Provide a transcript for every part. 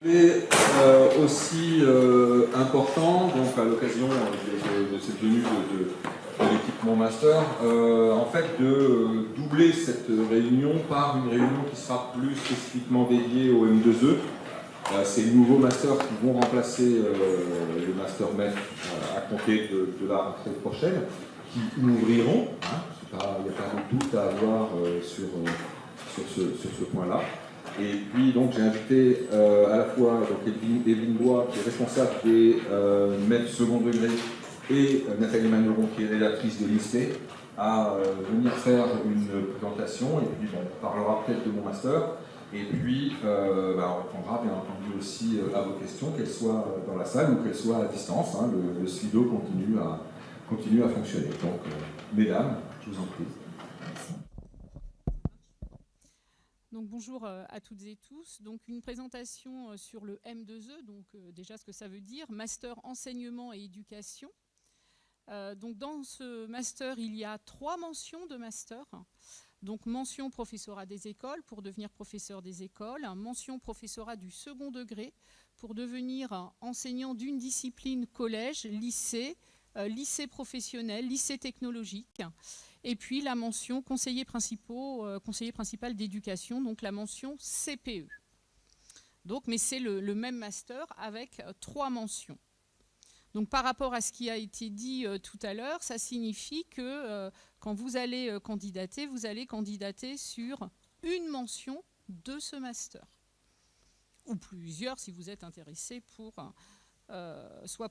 Et aussi important, donc à l'occasion de cette venue de l'équipement master, en fait de doubler cette réunion par une réunion qui sera plus spécifiquement dédiée au M2E. C'est les nouveaux masters qui vont remplacer le master maître à compter de la rentrée prochaine, qui ouvriront. Il n'y a pas de doute à avoir sur ce point-là. Et puis donc j'ai invité à la fois Evelyne Bois, qui est responsable des maîtres second degré, et Nathalie Magneron, qui est rédactrice de l'INSEE, à venir faire une présentation. Et puis bon, on parlera peut-être de mon master. Et puis on répondra bien entendu aussi à vos questions, qu'elles soient dans la salle ou qu'elles soient à distance. Le Slido continue à fonctionner. Donc mesdames, je vous en prie. Donc, bonjour à toutes et tous. Donc, une présentation sur le M2E, donc déjà ce que ça veut dire, Master Enseignement et Éducation. Donc, dans ce master, il y a 3 mentions de master. Donc, mention professorat des écoles pour devenir professeur des écoles, mention professorat du second degré pour devenir enseignant d'une discipline collège, lycée, lycée professionnel, lycée technologique. Et puis la mention conseiller principal d'éducation, donc la mention CPE. Donc, mais c'est le même master avec 3 mentions. Donc par rapport à ce qui a été dit tout à l'heure, ça signifie que quand vous allez candidater sur une mention de ce master. Ou plusieurs si vous êtes intéressé pour soit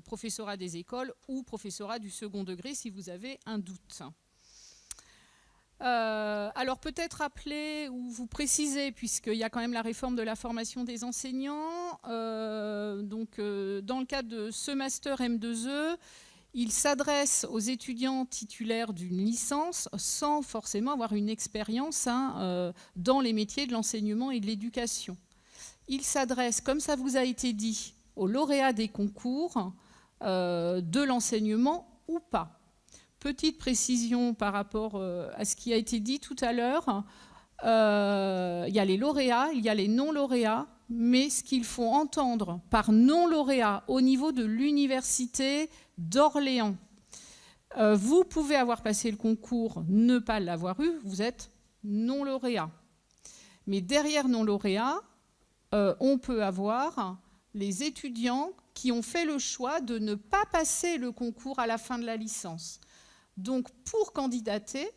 professorat des écoles ou professorat du second degré si vous avez un doute. Alors peut-être rappeler ou vous préciser, puisqu'il y a quand même la réforme de la formation des enseignants, dans le cadre de ce master M2E, il s'adresse aux étudiants titulaires d'une licence sans forcément avoir une expérience dans les métiers de l'enseignement et de l'éducation. Il s'adresse, comme ça vous a été dit, aux lauréats des concours de l'enseignement ou pas. Petite précision par rapport à ce qui a été dit tout à l'heure. Il y a les lauréats, il y a les non-lauréats, mais ce qu'il faut entendre par non-lauréat au niveau de l'université d'Orléans, vous pouvez avoir passé le concours, ne pas l'avoir eu, vous êtes non-lauréat. Mais derrière non-lauréat, on peut avoir les étudiants qui ont fait le choix de ne pas passer le concours à la fin de la licence. Donc, pour candidater,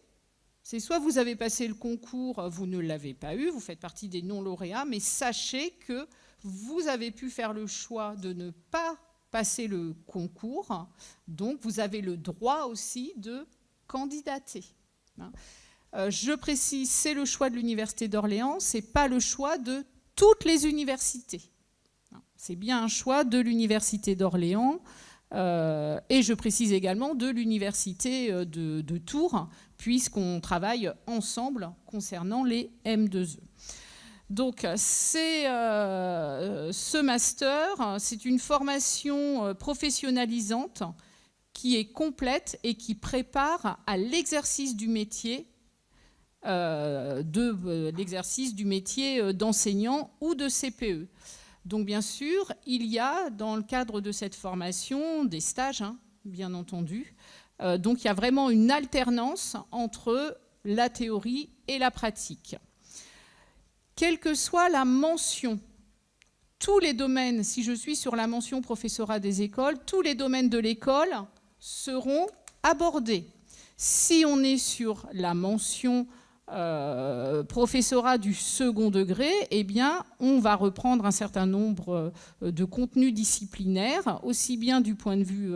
c'est soit vous avez passé le concours, vous ne l'avez pas eu, vous faites partie des non-lauréats, mais sachez que vous avez pu faire le choix de ne pas passer le concours, donc vous avez le droit aussi de candidater. Je précise, c'est le choix de l'Université d'Orléans, ce n'est pas le choix de toutes les universités. C'est bien un choix de l'Université d'Orléans. Et je précise également de l'université de Tours, puisqu'on travaille ensemble concernant les M2E. Donc, ce master, c'est une formation professionnalisante qui est complète et qui prépare à l'exercice du métier, d'enseignant ou de CPE. Donc bien sûr, il y a dans le cadre de cette formation des stages, bien entendu. Donc il y a vraiment une alternance entre la théorie et la pratique. Quelle que soit la mention, tous les domaines, si je suis sur la mention professorat des écoles, tous les domaines de l'école seront abordés. Si on est sur la mention professorat du second degré, eh bien, on va reprendre un certain nombre de contenus disciplinaires, aussi bien du point de vue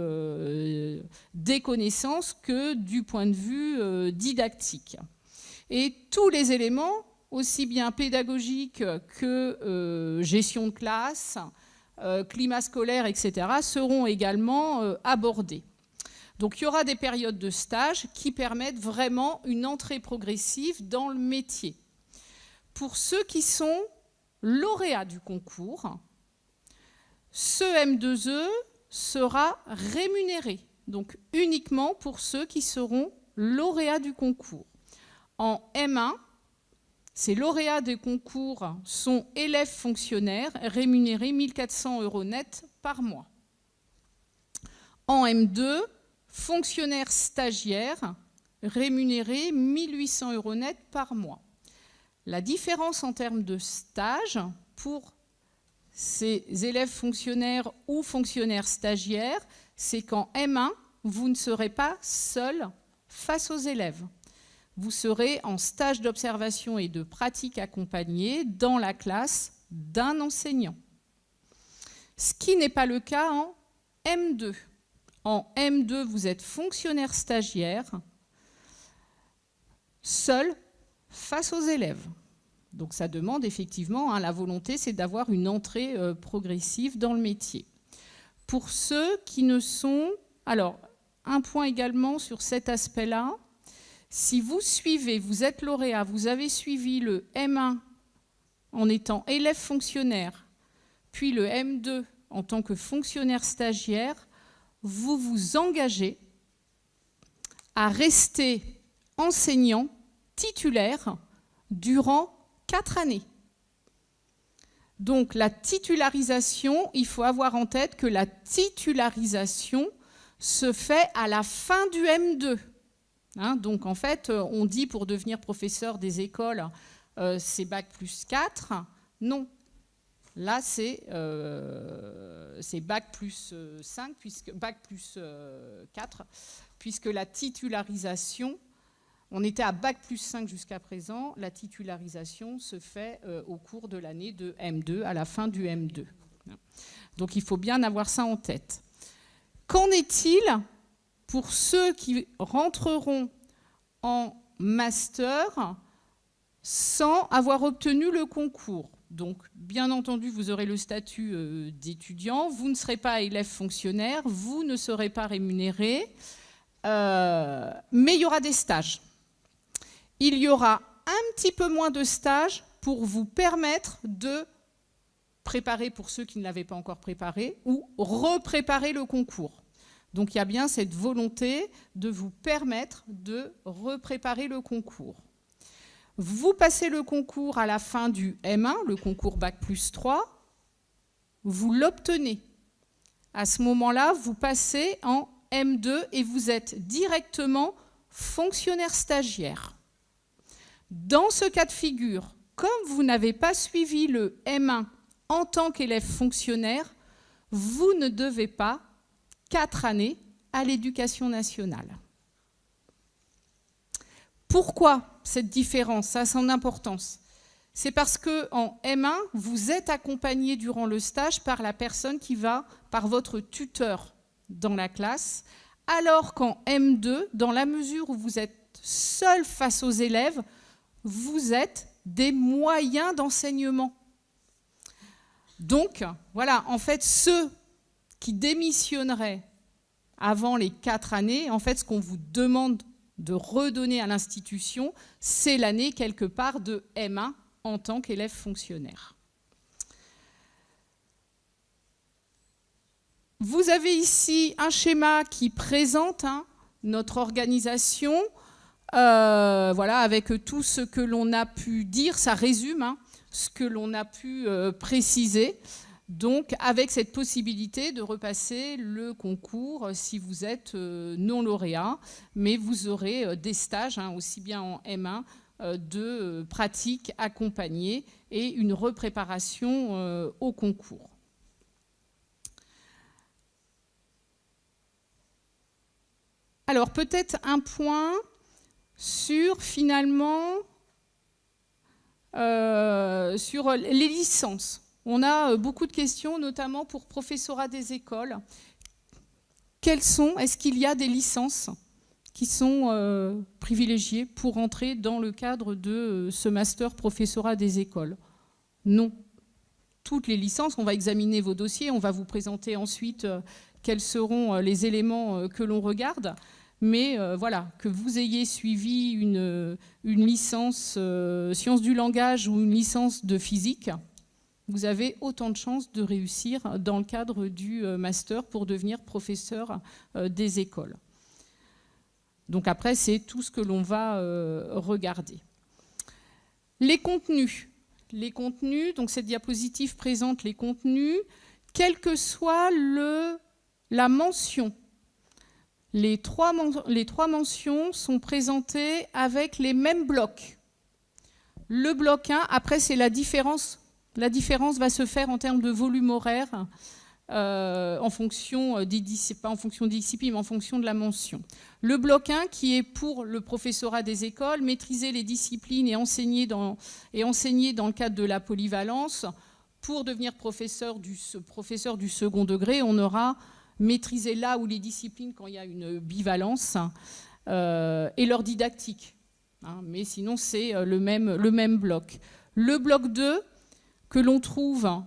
des connaissances que du point de vue didactique. Et tous les éléments, aussi bien pédagogiques que gestion de classe, climat scolaire, etc., seront également abordés. Donc il y aura des périodes de stage qui permettent vraiment une entrée progressive dans le métier. Pour ceux qui sont lauréats du concours, ce M2E sera rémunéré, donc uniquement pour ceux qui seront lauréats du concours. En M1, Ces lauréats des concours sont élèves fonctionnaires rémunérés 1 400 € net par mois. En M2, fonctionnaires stagiaires rémunérés 1 800 € net par mois. La différence en termes de stage pour ces élèves fonctionnaires ou fonctionnaires stagiaires, c'est qu'en M1, vous ne serez pas seul face aux élèves. Vous serez en stage d'observation et de pratique accompagné dans la classe d'un enseignant. Ce qui n'est pas le cas en M2. En M2, vous êtes fonctionnaire stagiaire, seul face aux élèves. Donc ça demande effectivement, la volonté, c'est d'avoir une entrée progressive dans le métier. Pour ceux qui ne sont... Alors, un point également sur cet aspect-là. Si vous suivez, vous êtes lauréat, vous avez suivi le M1 en étant élève fonctionnaire, puis le M2 en tant que fonctionnaire stagiaire, vous vous engagez à rester enseignant titulaire durant 4 années. Donc la titularisation, il faut avoir en tête que la titularisation se fait à la fin du M2. Donc en fait, on dit pour devenir professeur des écoles, c'est Bac plus 4. Non. Là, c'est Bac plus 5, Bac plus 4, puisque la titularisation, on était à Bac plus 5 jusqu'à présent, la titularisation se fait au cours de l'année de M2, à la fin du M2. Donc il faut bien avoir ça en tête. Qu'en est-il pour ceux qui rentreront en master sans avoir obtenu le concours? Donc, bien entendu, vous aurez le statut d'étudiant, vous ne serez pas élève fonctionnaire, vous ne serez pas rémunéré, mais il y aura des stages. Il y aura un petit peu moins de stages pour vous permettre de préparer, pour ceux qui ne l'avaient pas encore préparé, ou repréparer le concours. Donc il y a bien cette volonté de vous permettre de repréparer le concours. Vous passez le concours à la fin du M1, le concours Bac plus 3, vous l'obtenez. À ce moment-là, vous passez en M2 et vous êtes directement fonctionnaire stagiaire. Dans ce cas de figure, comme vous n'avez pas suivi le M1 en tant qu'élève fonctionnaire, vous ne devez pas 4 années à l'Éducation nationale. Pourquoi cette différence? Ça a son importance. C'est parce qu'en M1, vous êtes accompagné durant le stage par la personne qui va, par votre tuteur dans la classe, alors qu'en M2, dans la mesure où vous êtes seul face aux élèves, vous êtes des moyens d'enseignement. Donc, voilà, en fait, ceux qui démissionneraient avant les 4 années, en fait, ce qu'on vous demande de redonner à l'institution, c'est l'année quelque part de M1 en tant qu'élève fonctionnaire. Vous avez ici un schéma qui présente notre organisation, voilà, avec tout ce que l'on a pu dire, ça résume ce que l'on a pu préciser. Donc, avec cette possibilité de repasser le concours si vous êtes non lauréat, mais vous aurez des stages, aussi bien en M1, de pratique accompagnée et une repréparation au concours. Alors, peut-être un point sur, finalement, sur les licences. On a beaucoup de questions, notamment pour professorat des écoles. Quelles sont, est-ce qu'il y a des licences qui sont privilégiées pour entrer dans le cadre de ce master professorat des écoles? Non. Toutes les licences, on va examiner vos dossiers, on va vous présenter ensuite quels seront les éléments que l'on regarde. Mais voilà, que vous ayez suivi une licence sciences du langage ou une licence de physique, vous avez autant de chances de réussir dans le cadre du master pour devenir professeur des écoles. Donc après, c'est tout ce que l'on va regarder. Les contenus. Les contenus, donc cette diapositive présente les contenus, quelle que soit la mention. Les trois mentions sont présentées avec les mêmes blocs. Le bloc 1, après c'est la différence. La différence va se faire en termes de volume horaire, en fonction des pas en fonction des disciplines, mais en fonction de la mention. Le bloc 1 qui est pour le professorat des écoles, maîtriser les disciplines et enseigner dans le cadre de la polyvalence. Pour devenir professeur du second degré, on aura maîtrisé là où les disciplines quand il y a une bivalence et leur didactique. Mais sinon, c'est le même bloc. Le bloc 2, que l'on trouve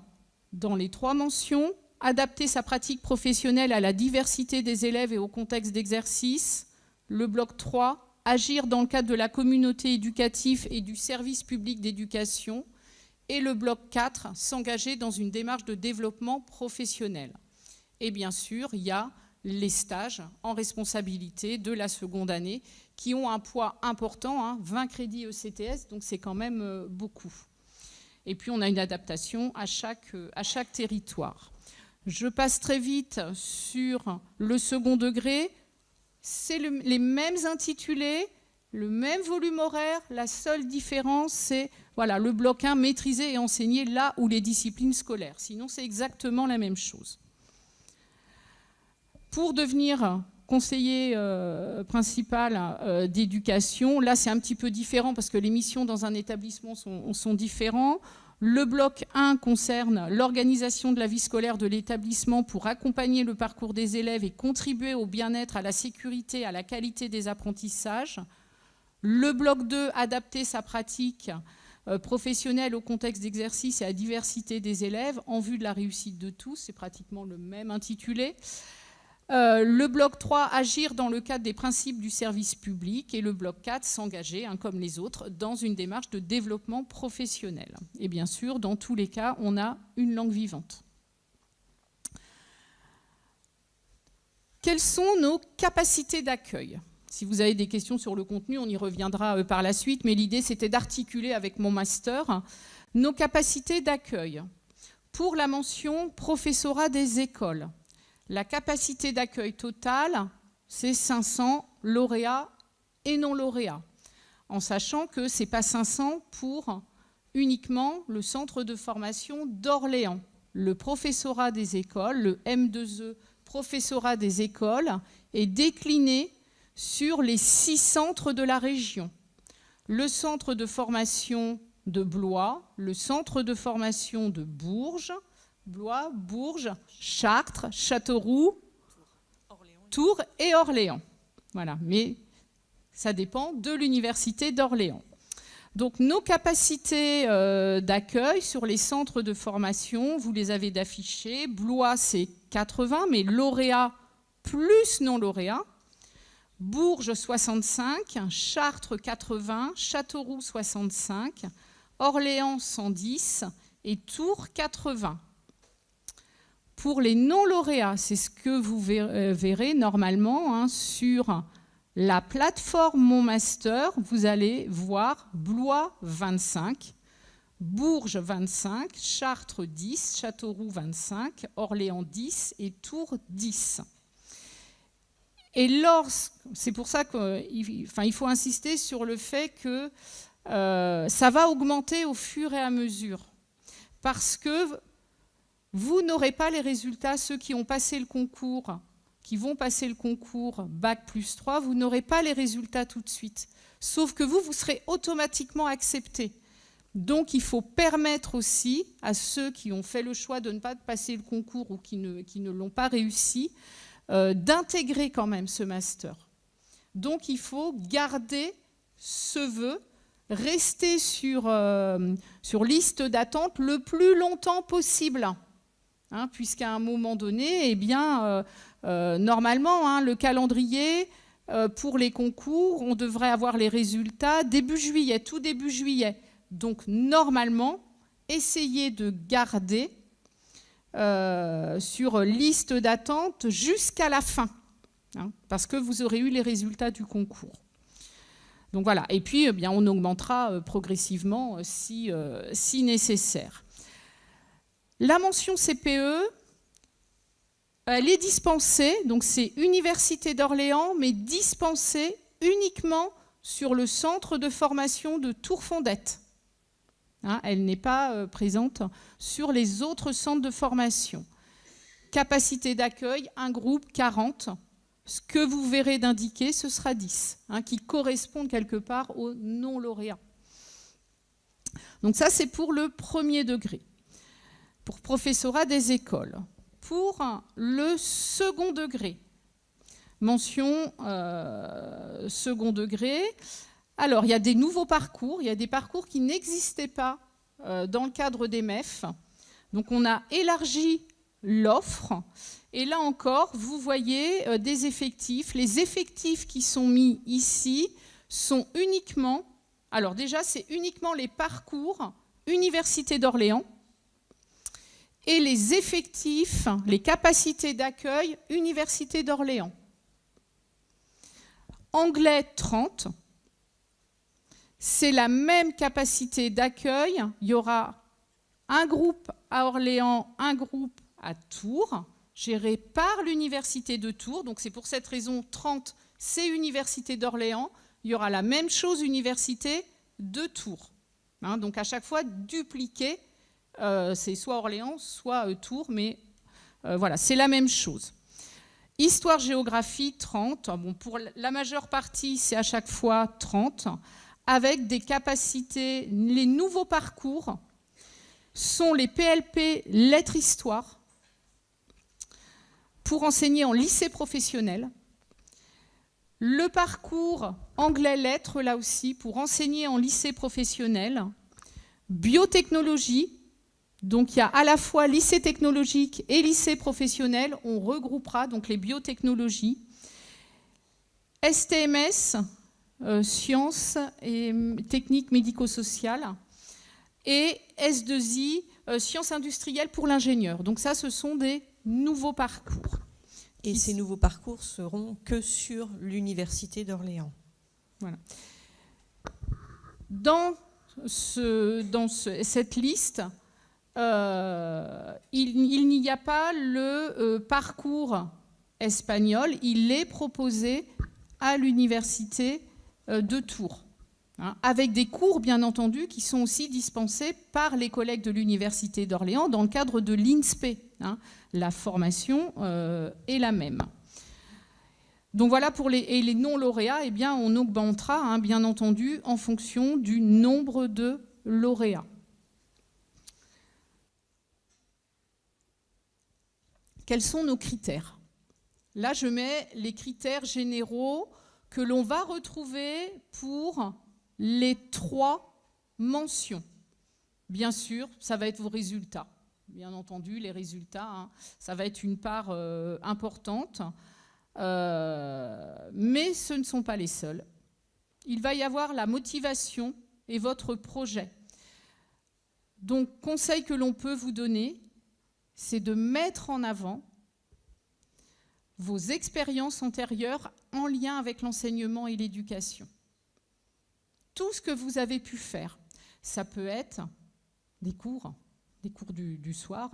dans les 3 mentions, adapter sa pratique professionnelle à la diversité des élèves et au contexte d'exercice. Le bloc 3, agir dans le cadre de la communauté éducative et du service public d'éducation. Et le bloc 4, s'engager dans une démarche de développement professionnel. Et bien sûr, il y a les stages en responsabilité de la seconde année qui ont un poids important, 20 crédits ECTS, donc c'est quand même beaucoup. Et puis on a une adaptation à chaque territoire. Je passe très vite sur le second degré. C'est les mêmes intitulés, le même volume horaire. La seule différence, c'est voilà, le bloc 1, maîtriser et enseigner là où les disciplines scolaires. Sinon, c'est exactement la même chose. Pour devenir conseiller principal d'éducation, là c'est un petit peu différent parce que les missions dans un établissement sont différentes. Le bloc 1 concerne l'organisation de la vie scolaire de l'établissement pour accompagner le parcours des élèves et contribuer au bien-être, à la sécurité, à la qualité des apprentissages. Le bloc 2, adapter sa pratique professionnelle au contexte d'exercice et à la diversité des élèves en vue de la réussite de tous, c'est pratiquement le même intitulé. Le bloc 3, agir dans le cadre des principes du service public. Et le bloc 4, s'engager, comme les autres, dans une démarche de développement professionnel. Et bien sûr, dans tous les cas, on a une langue vivante. Quelles sont nos capacités d'accueil ? Si vous avez des questions sur le contenu, on y reviendra par la suite, mais l'idée, c'était d'articuler avec mon master nos capacités d'accueil. Pour la mention professorat des écoles, la capacité d'accueil totale, c'est 500 lauréats et non lauréats, en sachant que ce n'est pas 500 pour uniquement le centre de formation d'Orléans. Le professorat des écoles, le M2E professorat des écoles, est décliné sur les 6 centres de la région. Le centre de formation de Blois, le centre de formation de Bourges, Blois, Bourges, Chartres, Châteauroux, Tours et Orléans. Voilà, mais ça dépend de l'université d'Orléans. Donc nos capacités d'accueil sur les centres de formation, vous les avez d'afficher. Blois, c'est 80, mais lauréats plus non lauréats. Bourges, 65, Chartres, 80, Châteauroux, 65, Orléans, 110 et Tours, 80. Pour les non-lauréats, c'est ce que vous verrez normalement sur la plateforme Mon Master. Vous allez voir Blois 25, Bourges 25, Chartres 10, Châteauroux 25, Orléans 10 et Tours 10. Et c'est pour ça qu'il faut insister sur le fait que ça va augmenter au fur et à mesure. Parce que vous n'aurez pas les résultats, ceux qui ont passé le concours, qui vont passer le concours Bac plus 3, vous n'aurez pas les résultats tout de suite. Sauf que vous serez automatiquement accepté. Donc il faut permettre aussi à ceux qui ont fait le choix de ne pas passer le concours ou qui ne l'ont pas réussi, d'intégrer quand même ce master. Donc il faut garder ce vœu, rester sur liste d'attente le plus longtemps possible. Puisqu'à un moment donné, normalement, le calendrier pour les concours, on devrait avoir les résultats début juillet, tout début juillet. Donc, normalement, essayez de garder sur liste d'attente jusqu'à la fin, parce que vous aurez eu les résultats du concours. Donc voilà, et puis on augmentera progressivement si nécessaire. La mention CPE, elle est dispensée, donc c'est Université d'Orléans, mais dispensée uniquement sur le centre de formation de Tours-Fondette. Hein, elle n'est pas présente sur les autres centres de formation. Capacité d'accueil, un groupe 40. Ce que vous verrez d'indiqué, ce sera 10, hein, qui correspondent quelque part aux non-lauréats. Donc ça, c'est pour le premier degré, pour professorat des écoles. Pour le second degré, mention second degré, alors il y a des nouveaux parcours, il y a des parcours qui n'existaient pas dans le cadre des MEF. Donc on a élargi l'offre. Et là encore, vous voyez des effectifs. Les effectifs qui sont mis ici sont uniquement, alors déjà, c'est uniquement les parcours Université d'Orléans et les effectifs, les capacités d'accueil Université d'Orléans. Anglais 30, c'est la même capacité d'accueil. Il y aura un groupe à Orléans, un groupe à Tours, géré par l'Université de Tours. Donc c'est pour cette raison 30, c'est Université d'Orléans. Il y aura la même chose Université de Tours. Hein, donc à chaque fois dupliqué, c'est soit Orléans, soit Tours, mais voilà, c'est la même chose. Histoire-géographie 30. Bon, pour la majeure partie, c'est à chaque fois 30, avec des capacités. Les nouveaux parcours sont les PLP lettres-histoire pour enseigner en lycée professionnel. Le parcours anglais-lettres, là aussi, pour enseigner en lycée professionnel. Biotechnologie, donc il y a à la fois lycée technologique et lycée professionnel. On regroupera donc les biotechnologies. STMS, sciences et techniques médico-sociales. Et S2I, sciences industrielles pour l'ingénieur. Donc ça, ce sont des nouveaux parcours. Et ces nouveaux parcours seront que sur l'Université d'Orléans. Voilà. Dans cette liste, il n'y a pas le parcours espagnol. Il est proposé à l'Université de Tours. Hein, avec des cours, bien entendu, qui sont aussi dispensés par les collègues de l'Université d'Orléans dans le cadre de l'INSPE. Hein, la formation est la même. Donc voilà, pour les non-lauréats, eh bien, on augmentera, hein, bien entendu, en fonction du nombre de lauréats. Quels sont nos critères? Là, je mets les critères généraux que l'on va retrouver pour les 3 mentions. Bien sûr, ça va être vos résultats. Bien entendu, les résultats, hein, ça va être une part importante. Mais ce ne sont pas les seuls. Il va y avoir la motivation et votre projet. Donc, conseil que l'on peut vous donner, c'est de mettre en avant vos expériences antérieures en lien avec l'enseignement et l'éducation. Tout ce que vous avez pu faire, ça peut être des cours du soir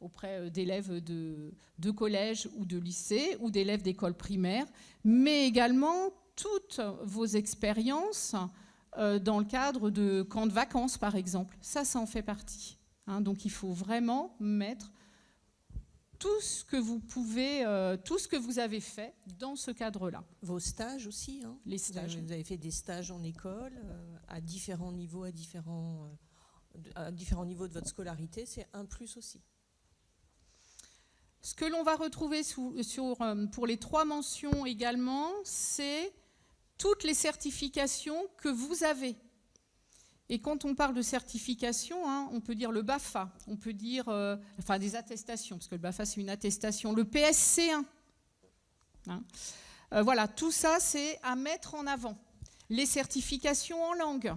auprès d'élèves de collège ou de lycée ou d'élèves d'école primaire, mais également toutes vos expériences dans le cadre de camps de vacances, par exemple. Ça en fait partie. Hein, donc il faut vraiment mettre tout ce que vous pouvez, tout ce que vous avez fait dans ce cadre-là. Vos stages aussi, hein. Les stages. Vous avez fait des stages en école à différents niveaux, à différents niveaux de votre scolarité, c'est un plus aussi. Ce que l'on va retrouver pour les 3 mentions également, c'est toutes les certifications que vous avez. Et quand on parle de certification, hein, on peut dire le BAFA, on peut dire enfin des attestations, parce que le BAFA c'est une attestation, le PSC1. Hein. Voilà, tout ça c'est à mettre en avant. Les certifications en langue,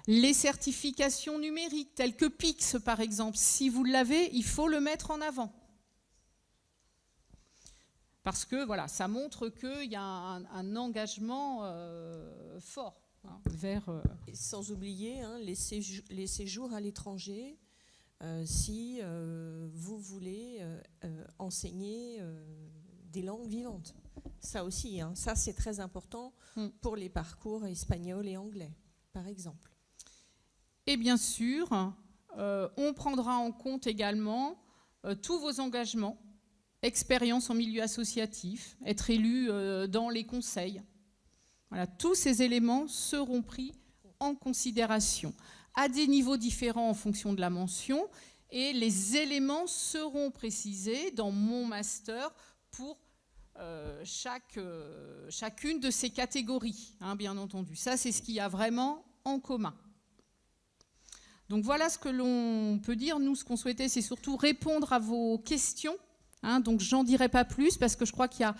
les certifications numériques telles que PIX par exemple, si vous l'avez, il faut le mettre en avant. Parce que voilà, ça montre qu'il y a un engagement fort vers... Et sans oublier les séjours à l'étranger, si vous voulez enseigner des langues vivantes. Ça aussi, ça c'est très important pour les parcours espagnol et anglais, par exemple. Et bien sûr, on prendra en compte également tous vos engagements, expérience en milieu associatif, être élu dans les conseils. Voilà, tous ces éléments seront pris en considération à des niveaux différents en fonction de la mention, et les éléments seront précisés dans mon master pour chacune de ces catégories, bien entendu. Ça, c'est ce qu'il y a vraiment en commun. Donc voilà ce que l'on peut dire. Nous, ce qu'on souhaitait, c'est surtout répondre à vos questions. Donc j'en dirai pas plus parce que je crois qu'il y a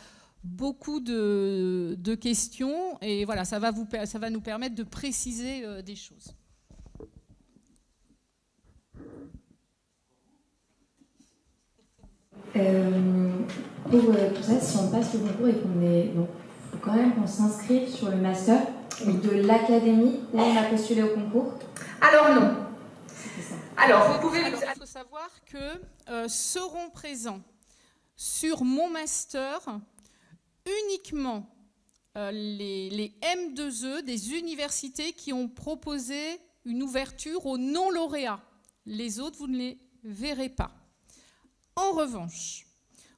beaucoup de questions et voilà, ça va nous permettre de préciser des choses. Pour tout ça, si on passe le concours et qu'on est... Donc, il faut quand même qu'on s'inscrive sur le master de l'académie où on a postulé au concours. Alors non. Alors, vous pouvez... Alors, il faut savoir que seront présents sur mon master uniquement les M2E des universités qui ont proposé une ouverture aux non-lauréats. Les autres, vous ne les verrez pas. En revanche,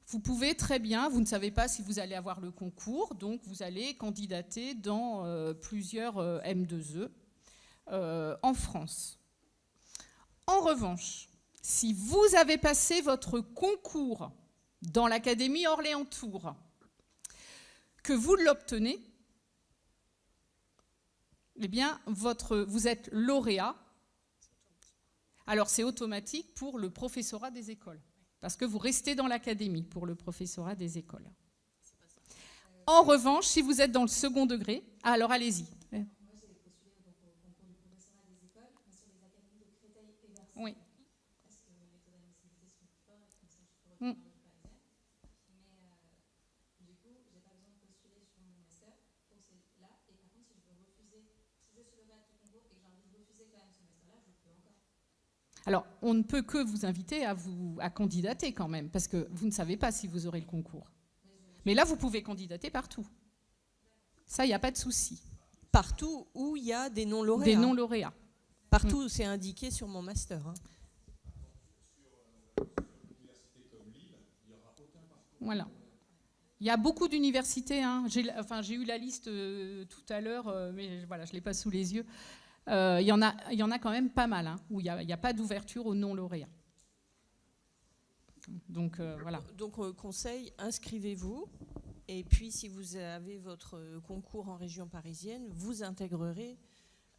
vous pouvez très bien, vous ne savez pas si vous allez avoir le concours, donc vous allez candidater dans plusieurs M2E en France. En revanche, si vous avez passé votre concours dans l'Académie Orléans-Tours, que vous l'obtenez, eh bien, vous êtes lauréat. Alors, c'est automatique pour le professorat des écoles, parce que vous restez dans l'Académie pour le professorat des écoles. En revanche, si vous êtes dans le second degré, alors allez-y. Oui. Alors, on ne peut que vous inviter à candidater quand même, parce que vous ne savez pas si vous aurez le concours. Mais là, vous pouvez candidater partout. Ça, il n'y a pas de souci. Partout où il y a des non-lauréats. Des non-lauréats. Partout où c'est indiqué sur mon master. Voilà. Il y a beaucoup d'universités. J'ai eu la liste tout à l'heure, mais voilà, je ne l'ai pas sous les yeux. Il y en a quand même pas mal, où il n'y a pas d'ouverture aux non-lauréats. Donc, voilà. Donc, conseil, inscrivez-vous. Et puis, si vous avez votre concours en région parisienne, vous intégrerez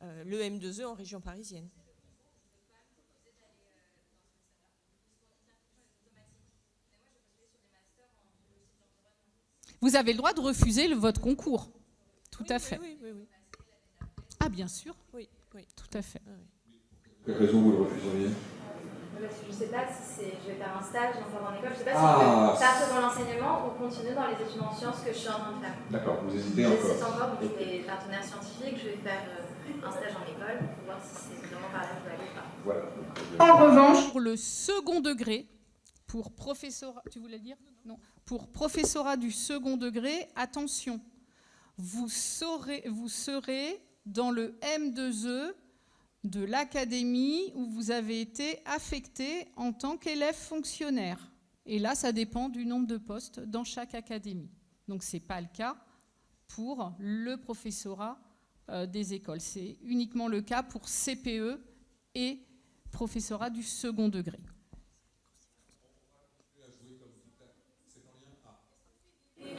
le M2E en région parisienne. Vous avez le droit de refuser votre concours. Tout à fait. Oui. Ah, bien sûr. Oui. Tout à fait. Quelle raison vous le refuseriez? Je ne sais pas si je vais faire un stage en école, je ne sais pas si je vais partir dans l'enseignement ou continuer dans les études en sciences que je suis en train de faire. D'accord, vous hésitez encore. J'hésite encore, je vais partenaire scientifique, je vais faire un stage en école pour voir si c'est vraiment par là que je vais aller ou pas. Voilà. En revanche, pour le second degré, pour professorat, tu voulais dire? Non. Pour professorat du second degré, attention, vous serez dans le M2E de l'académie où vous avez été affecté en tant qu'élève fonctionnaire. Et là, ça dépend du nombre de postes dans chaque académie. Donc, ce n'est pas le cas pour le professorat des écoles. C'est uniquement le cas pour CPE et professorat du second degré.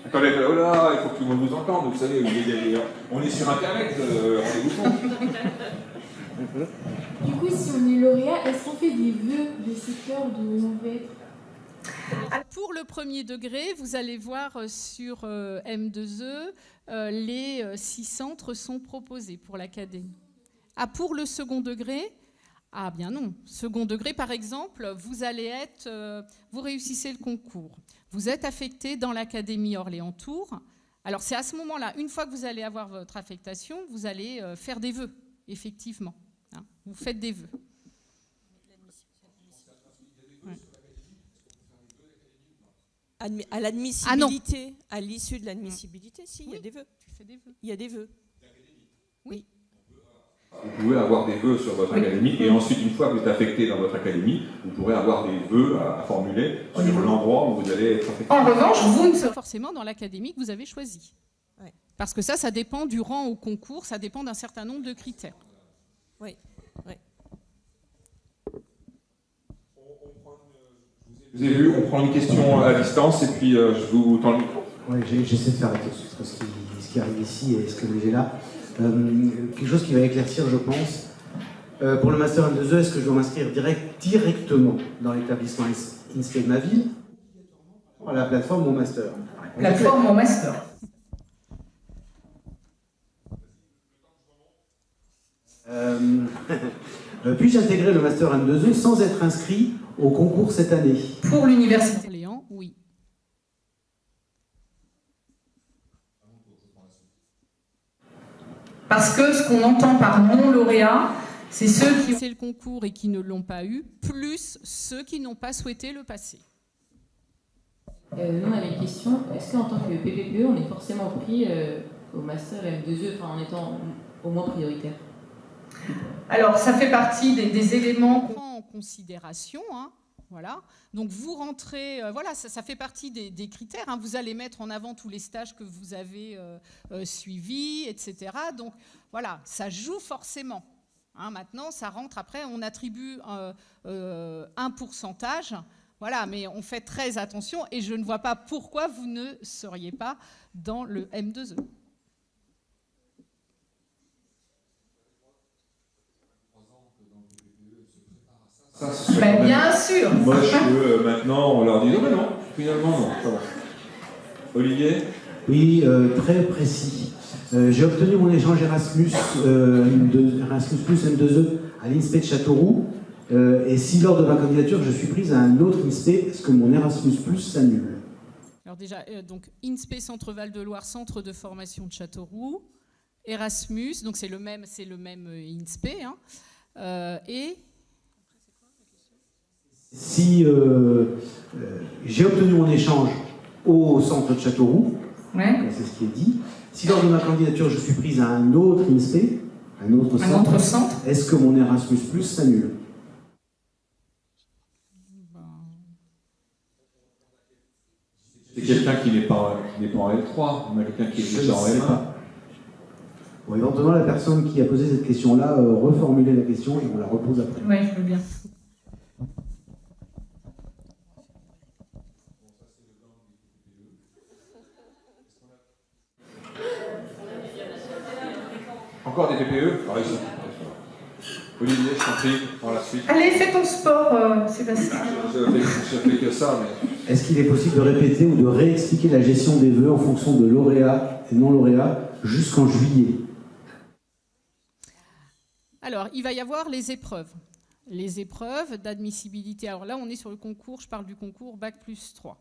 Attendez, oh là, il faut que tout le monde vous entende, vous savez, on est sur Internet, rendez-vous compte. Du coup, si on est lauréat, est-ce qu'on fait des vœux de secteur de l'envers? Pour le premier degré, vous allez voir sur M2E, les 6 centres sont proposés pour l'académie. Pour le second degré, Ah bien non. Second degré, par exemple, vous réussissez le concours. Vous êtes affecté dans l'Académie Orléans-Tours. Alors c'est à ce moment-là, une fois que vous allez avoir votre affectation, vous allez faire des vœux, effectivement. Hein, vous faites des vœux. À l'admissibilité, à l'issue de l'admissibilité, si, il y a des vœux. Tu fais des vœux. Il y a des vœux. Oui. Vous pouvez avoir des vœux sur votre académie et ensuite, une fois que vous êtes affecté dans votre académie, vous pourrez avoir des vœux à formuler sur l'endroit où vous allez être affecté. En revanche, vous ne serez Pas forcément dans l'académie que vous avez choisi. Ouais. Parce que ça dépend du rang au concours, ça dépend d'un certain nombre de critères. Oui. Oui. Vous avez vu, on prend une question à distance et puis je vous tends le micro. Oui, j'essaie de faire la question entre ce qui arrive ici et ce que j'ai là. Quelque chose qui va éclaircir, je pense. Pour le Master M2E, est-ce que je dois m'inscrire directement dans l'établissement INSPE de ma ville ou à la plateforme Mon Master? plateforme Mon Master. Puis-je intégrer le Master M2E sans être inscrit au concours cette année? Pour l'université. Orléans, oui. Parce que ce qu'on entend par non-lauréat, c'est ceux qui ont... C'est le concours et qui ne l'ont pas eu, plus ceux qui n'ont pas souhaité le passer. Nous, on avait une question. Est-ce qu'en tant que PPPE, on est forcément pris au Master M2E, enfin, en étant au moins prioritaire? Alors, ça fait partie des éléments On prend en considération, hein, voilà. Donc vous rentrez, voilà, ça fait partie des critères. Hein. Vous allez mettre en avant tous les stages que vous avez suivis, etc. Donc voilà, ça joue forcément. Hein, maintenant, ça rentre après, on attribue un pourcentage. Voilà, mais on fait très attention et je ne vois pas pourquoi vous ne seriez pas dans le M2E. Ça, c'est sûr. Ben, bien sûr. Moche que maintenant on leur dit non, mais non, finalement non, ça va. Olivier? Oui, très précis. J'ai obtenu mon échange Erasmus, Erasmus Plus M2E à l'INSPE de Châteauroux. Et si lors de ma candidature je suis prise à un autre INSPE, est-ce que mon Erasmus Plus s'annule? Alors déjà, donc INSPE Centre Val de Loire, centre de formation de Châteauroux, Erasmus, donc c'est le même INSPE, hein, et si j'ai obtenu mon échange au centre de Châteauroux, Ouais. c'est ce qui est dit, si lors de ma candidature je suis prise à un autre INSPE, un autre centre, est-ce que mon Erasmus Plus s'annule? C'est quelqu'un qui n'est pas en L3, on a quelqu'un qui est déjà en L1. Bon, éventuellement, la personne qui a posé cette question-là, reformuler la question et on la repose après. Oui, je veux bien. Encore des PPE? Par ici. Olivier, je t'en prie, par la suite. Allez, fais ton sport, Sébastien. Je fais que ça, mais... Est-ce qu'il est possible de répéter ou de réexpliquer la gestion des vœux en fonction de lauréats et non lauréats jusqu'en juillet? alors il va y avoir les épreuves. Les épreuves d'admissibilité. Alors là, on est sur le concours, je parle du concours Bac plus 3.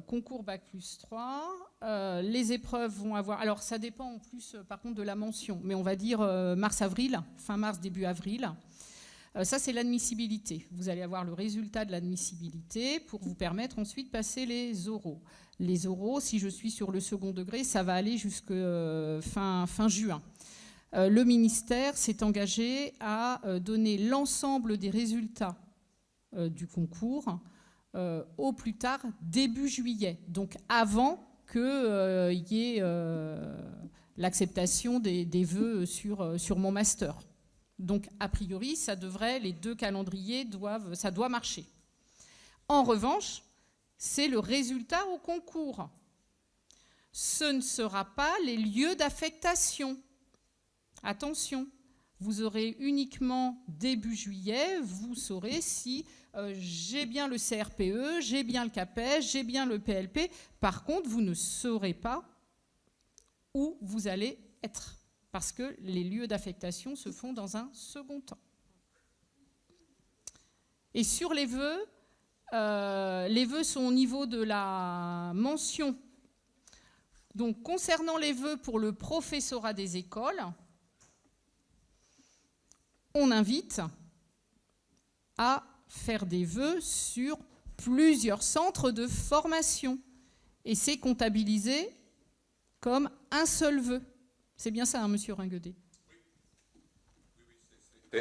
Concours Bac plus 3, les épreuves vont avoir... Alors ça dépend en plus par contre de la mention, mais on va dire mars-avril, fin mars, début avril. Ça c'est l'admissibilité. Vous allez avoir le résultat de l'admissibilité pour vous permettre ensuite de passer les oraux. Les oraux, si je suis sur le second degré, ça va aller jusque fin juin. Le ministère s'est engagé à donner l'ensemble des résultats du concours au plus tard début juillet, donc avant qu'il y ait l'acceptation des vœux sur mon master. Donc a priori, ça devrait, les deux calendriers ça doit marcher. En revanche, c'est le résultat au concours. Ce ne sera pas les lieux d'affectation. Attention, vous aurez uniquement début juillet, vous saurez si j'ai bien le CRPE, j'ai bien le CAPES, j'ai bien le PLP. Par contre, vous ne saurez pas où vous allez être. parce que les lieux d'affectation se font dans un second temps. Et sur les vœux sont au niveau de la mention. Donc, concernant les vœux pour le professorat des écoles, on invite à faire des vœux sur plusieurs centres de formation. Et c'est comptabilisé comme un seul vœu. C'est bien ça, hein, monsieur Ringuedet?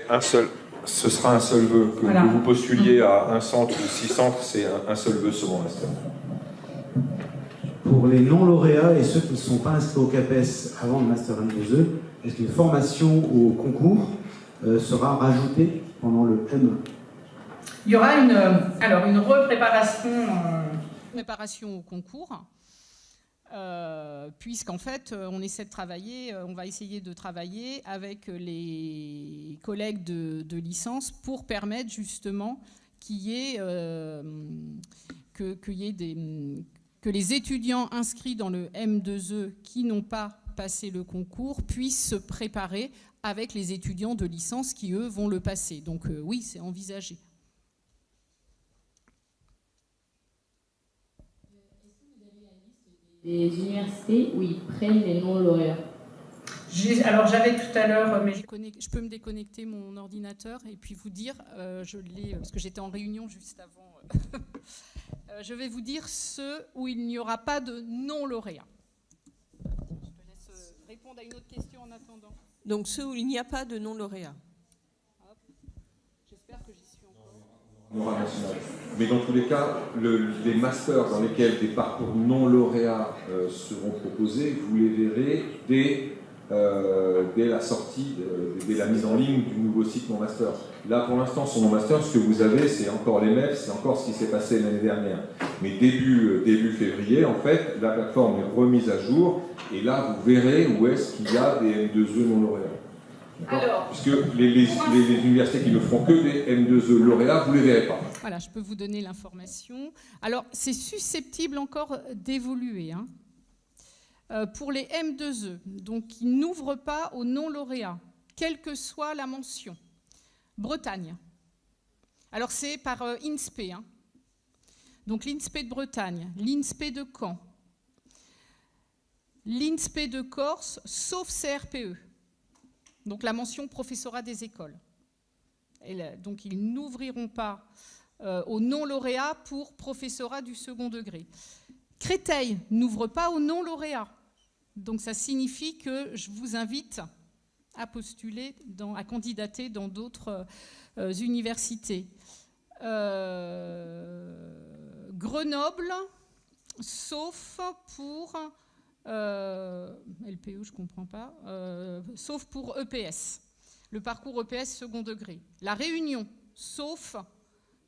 Un seul, ce sera un seul vœu. Que Voilà. vous postuliez à un centre ou 6 centres, c'est un seul vœu second master. Pour les non-lauréats et ceux qui ne sont pas inscrits au CAPES avant le Master M2E, est-ce qu'une formation au concours sera rajoutée pendant le M1? Il y aura une repréparation. Préparation au concours, puisqu'en fait, on va essayer de travailler avec les collègues de licence pour permettre justement que les étudiants inscrits dans le M2E qui n'ont pas passé le concours puissent se préparer avec les étudiants de licence qui, eux, vont le passer. Donc oui, c'est envisagé. Des universités où ils prennent les non-lauréats. Alors j'avais tout à l'heure, mais Je peux me déconnecter mon ordinateur et puis vous dire, je l'ai parce que j'étais en réunion juste avant. Je vais vous dire ceux où il n'y aura pas de non-lauréats. Je te laisse répondre à une autre question en attendant. Donc ceux où il n'y a pas de non-lauréats. J'espère que j'y suis encore. On aura national. Mais dans tous les cas, les masters dans lesquels des parcours non lauréats seront proposés, vous les verrez dès la sortie, dès la mise en ligne du nouveau site Mon Master. Là, pour l'instant, sur Mon Master, ce que vous avez, c'est encore les MEF, c'est encore ce qui s'est passé l'année dernière. Mais début février, en fait, la plateforme est remise à jour, et là, vous verrez où est-ce qu'il y a des M2E non lauréats. Alors, puisque les universités qui ne feront que des M2E lauréats, vous ne les verrez pas. Voilà, je peux vous donner l'information. Alors, c'est susceptible encore d'évoluer. Hein. Pour les M2E, donc qui n'ouvrent pas aux non-lauréats, quelle que soit la mention. Bretagne. Alors, c'est par INSPE. Hein. Donc, l'INSPE de Bretagne, l'INSPE de Caen, l'INSPE de Corse, sauf CRPE. Donc, la mention professorat des écoles. Donc, ils n'ouvriront pas aux non-lauréats pour professorat du second degré. Créteil n'ouvre pas aux non-lauréats. Donc, ça signifie que je vous invite à postuler, à candidater dans d'autres universités. Grenoble, sauf pour LPE, je ne comprends pas, sauf pour EPS, le parcours EPS second degré. La Réunion, sauf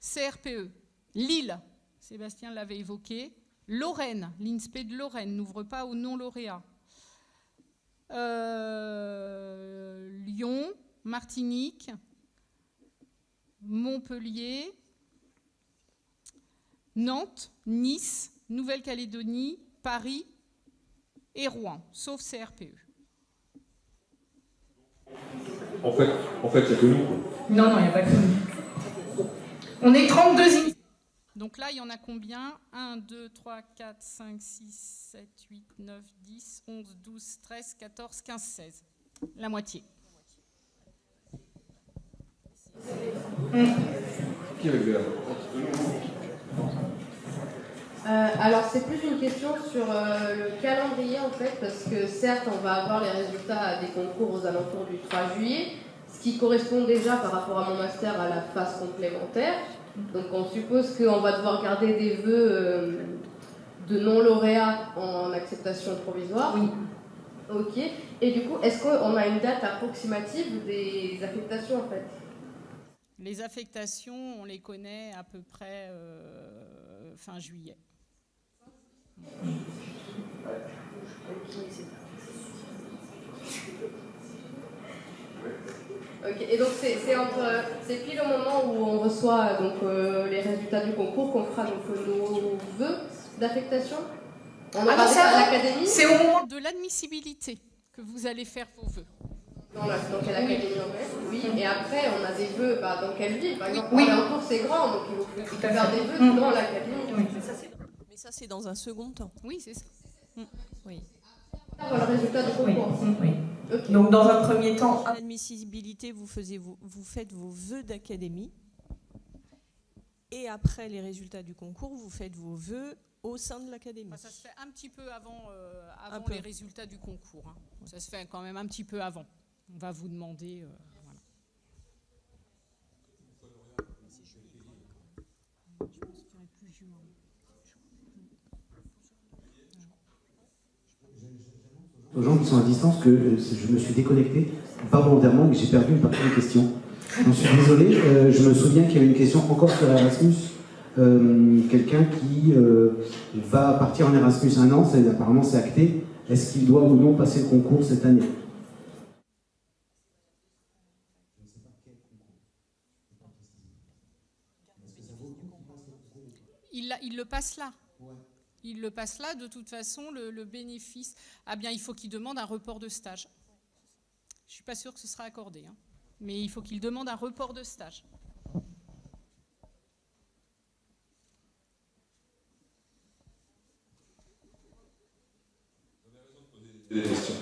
CRPE. Lille, Sébastien l'avait évoqué. Lorraine, l'INSPE de Lorraine n'ouvre pas aux non-lauréats. Lyon, Martinique, Montpellier, Nantes, Nice, Nouvelle-Calédonie, Paris et Rouen, sauf CRPE. En fait, il n'y a que nous. non, il n'y a pas que nous. On est 32 initiatives. Donc là, il y en a combien? 1, 2, 3, 4, 5, 6, 7, 8, 9, 10, 11, 12, 13, 14, 15, 16. La moitié. Qui avait fait Alors c'est plus une question sur le calendrier en fait, parce que certes on va avoir les résultats des concours aux alentours du 3 juillet, ce qui correspond déjà par rapport à mon master à la phase complémentaire. Donc on suppose qu'on va devoir garder des vœux de non-lauréats en acceptation provisoire. Oui. Ok. Et du coup, est-ce qu'on a une date approximative des affectations en fait? Les affectations, on les connaît à peu près fin juillet. Ok, et donc c'est pile au moment où on reçoit donc, les résultats du concours qu'on fera donc, nos vœux d'affectation. On aura à l'académie. C'est au moment de l'admissibilité que vous allez faire vos vœux. Dans quelle académie en fait? Oui, et après on a des vœux dans quelle ville? Par exemple, Oui. Alentour c'est grand, donc il faut faire des vœux dans l'académie. Mais ça, c'est dans un second temps. Oui, c'est ça. Oui. Pour le résultat du concours. Oui. Ok. Donc dans un premier temps, L'admissibilité, vous faites vos vœux d'académie. Et après les résultats du concours, vous faites vos vœux au sein de l'académie. Ça se fait un petit peu avant Un peu. les résultats du concours. Hein. Ça se fait quand même un petit peu avant. On va vous demander... voilà. Aux gens qui sont à distance que je me suis déconnecté, pas volontairement, mais j'ai perdu une partie des questions. J'en suis désolé, je me souviens qu'il y avait une question encore sur Erasmus. Quelqu'un qui va partir en Erasmus un an, apparemment c'est acté. Est-ce qu'il doit ou non passer le concours cette année? Il le passe là. Il le passe là, de toute façon, le bénéfice... Ah bien, il faut qu'il demande un report de stage. Je ne suis pas sûre que ce sera accordé, hein. Mais il faut qu'il demande un report de stage. Des questions.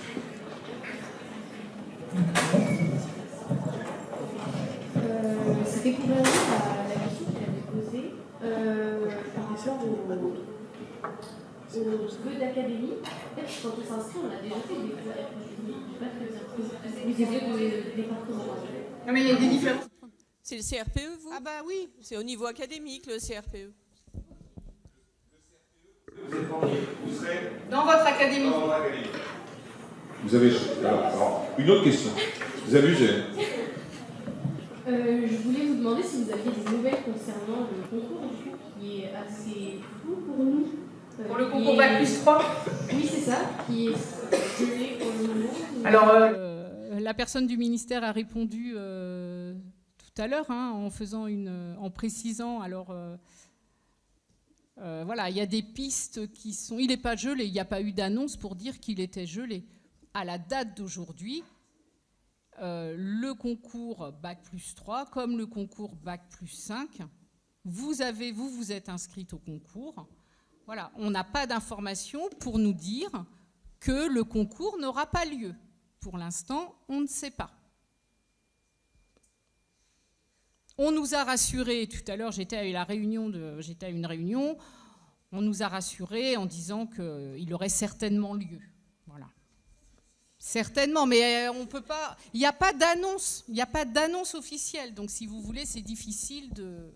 C'était pour la question qu'il avait posée par rapport aux vœux d'académie. En fait, quand on s'inscrit, on a déjà fait des vœux d'académie. Des vœux de département. non, mais il y a des différences. C'est le CRPE, vous? Ah bah oui. C'est au niveau académique, le CRPE. Vous serez Dans votre académie. dans votre académie. Vous avez... Alors, une autre question. Vous abusez. Je voulais vous demander si vous aviez des nouvelles concernant le concours, du coup, qui est assez flou pour nous. Pour le concours Bac plus 3. Oui, c'est ça, qui est gelé pour le moment. Alors, La personne du ministère a répondu tout à l'heure, hein, en précisant. Alors, voilà, il y a des pistes qui sont... Il n'est pas gelé, il n'y a pas eu d'annonce pour dire qu'il était gelé. À la date d'aujourd'hui, le concours Bac plus 3, comme le concours Bac plus 5, vous êtes inscrite au concours. Voilà, on n'a pas d'informations pour nous dire que le concours n'aura pas lieu. Pour l'instant, on ne sait pas. On nous a rassurés, tout à l'heure j'étais à une réunion, on nous a rassurés en disant qu'il aurait certainement lieu. Voilà. Certainement, mais on peut pas. Il n'y a pas d'annonce officielle, donc si vous voulez, c'est difficile de.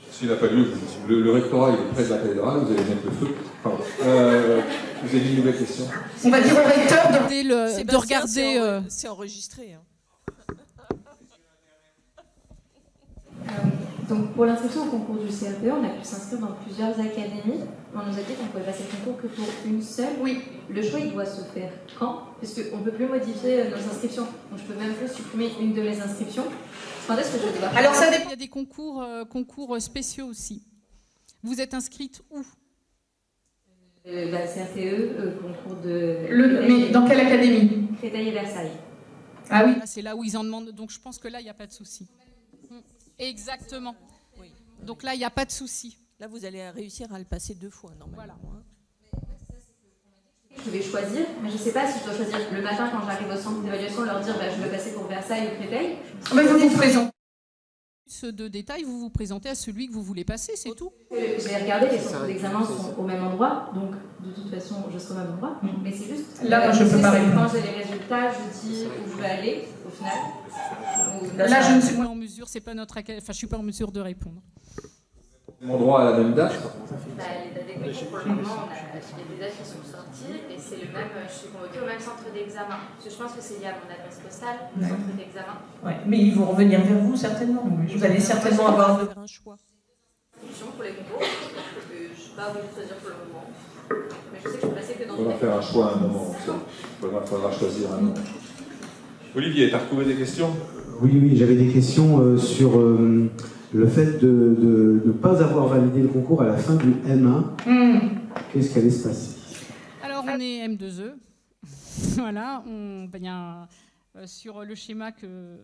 S'il n'a pas lieu, le rectorat est près de la cathédrale, vous allez mettre le feu. Pardon. Vous avez une nouvelle question? on va dire au recteur de regarder. C'est enregistré. Hein. Donc pour l'inscription au concours du CRPE, on a pu s'inscrire dans plusieurs académies. On nous a dit qu'on pouvait passer le concours que pour une seule. Oui. Le choix, il doit se faire quand? Parce qu'on ne peut plus modifier nos inscriptions. Donc je peux même plus supprimer une de mes inscriptions. Quand est-ce que je dois faire? Alors ça dépend. Il y a des concours spéciaux aussi. Vous êtes inscrite où? CRPE, concours de... Mais dans quelle académie? Créteil et Versailles. Ah oui. C'est là où ils en demandent. Donc je pense que là, il n'y a pas de souci. Exactement. Oui. Donc là, il n'y a pas de souci. Là, vous allez réussir à le passer 2 fois, normalement. Voilà. Hein. Je vais choisir, mais je ne sais pas si je dois choisir le matin quand j'arrive au centre d'évaluation, leur dire je veux passer pour Versailles ou Créteil. Mais vous vous présentez. Plus de détails, vous vous présentez à celui que vous voulez passer, c'est tout. J'ai regardé, les centres d'examen sont au même endroit, donc de toute façon, je serai au même endroit. Mais c'est juste. Là, moi, je peux pas répondre. Quand j'ai les résultats, je dis où je veux aller, au final. Là, je ne suis pas en mesure, c'est pas notre. Enfin, je suis pas en mesure de répondre. Mon droit à la même date? Les dates des concours, pour le moment, il y a des dates qui sont sorties et c'est le même. Je suis convoquée au même centre d'examen. Parce que je pense que c'est lié à mon adresse postale, le centre d'examen. Ouais, mais ils vont revenir vers vous certainement. Vous allez certainement avoir un choix. Pour les concours, parce que je ne suis pas obligée de choisir pour le moment. Mais je sais que je peux passer que dans On va faire un choix à un moment. Il faudra choisir un moment. Olivier, tu as retrouvé des questions? Oui, j'avais des questions sur le fait de ne pas avoir validé le concours à la fin du M1. Qu'est-ce qui allait se passer? Alors, on est M2E. Voilà, sur le schéma que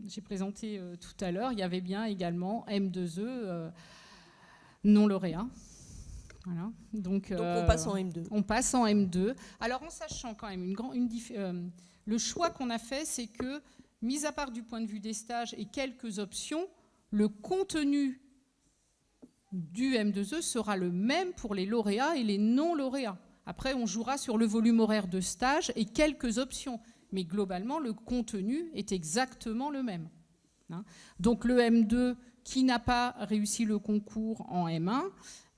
j'ai présenté tout à l'heure, il y avait bien également M2E non lauréat. Voilà. Donc on passe en M2. On passe en M2. Alors en sachant quand même le choix qu'on a fait, c'est que, mis à part du point de vue des stages et quelques options, le contenu du M2E sera le même pour les lauréats et les non lauréats. Après, on jouera sur le volume horaire de stage et quelques options. Mais globalement, le contenu est exactement le même. Donc le M2 qui n'a pas réussi le concours en M1,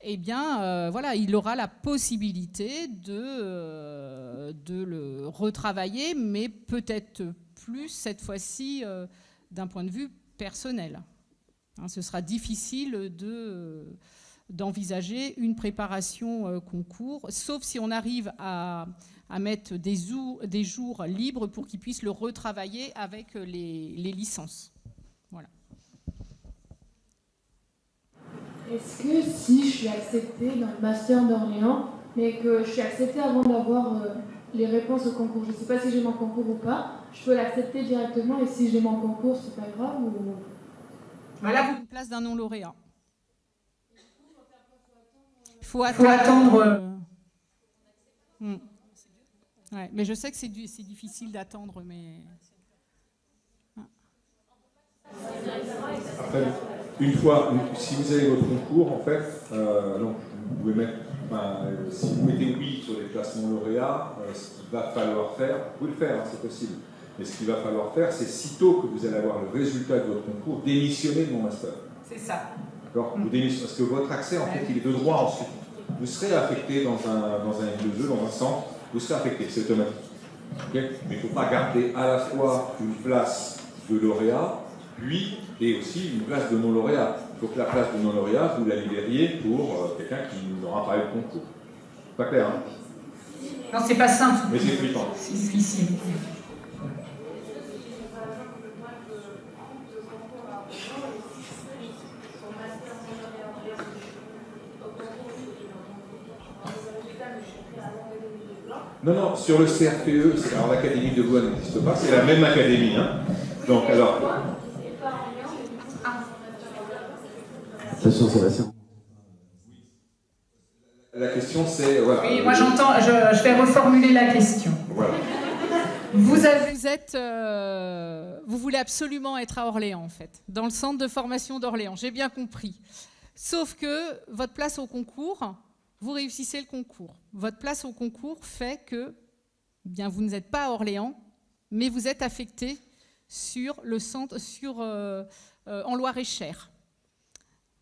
eh bien, voilà, il aura la possibilité de le retravailler, mais peut-être plus cette fois-ci d'un point de vue personnel. Ce sera difficile d'envisager une préparation concours, sauf si on arrive à mettre des jours libres pour qu'ils puissent le retravailler avec les licences. Voilà. Est-ce que si je suis acceptée dans le master d'Orléans, mais que je suis acceptée avant d'avoir les réponses au concours, je ne sais pas si j'ai mon concours ou pas, je peux l'accepter directement et si j'ai mon concours, c'est pas grave ou... Voilà, une place d'un non lauréat. Il faut attendre. Ouais, mais je sais que c'est difficile d'attendre, mais... Après, si vous avez votre concours, en fait, donc, vous pouvez mettre, si vous mettez oui sur les classements lauréats, ce qu'il va falloir faire, vous pouvez le faire, c'est possible, mais ce qu'il va falloir faire, c'est sitôt que vous allez avoir le résultat de votre concours, démissionner de mon master. C'est ça. D'accord. Vous démissionnez, parce que votre accès, en fait, il est de droit ensuite. Vous serez affecté dans un M2E, dans un centre, vous serez affecté, c'est automatique. Okay, mais il ne faut pas garder à la fois une place de lauréat, puis et aussi une place de non-lauréat. Il faut que la place de non-lauréat, vous la libériez pour quelqu'un qui n'aura pas eu le concours. Pas clair, hein? Non, c'est pas simple. Mais c'est flippant. C'est difficile. Non, sur le CRPE, alors l'académie de Blois n'existe pas, c'est la même académie. Hein. Donc, alors. Attention, Sébastien. La question, c'est. Voilà, oui, moi j'entends, je vais reformuler la question. Voilà. Vous voulez absolument être à Orléans, en fait, dans le centre de formation d'Orléans, j'ai bien compris. Sauf que votre place au concours, vous réussissez le concours. Votre place au concours fait que bien, vous n'êtes pas à Orléans, mais vous êtes affecté sur le centre, en Loir-et-Cher.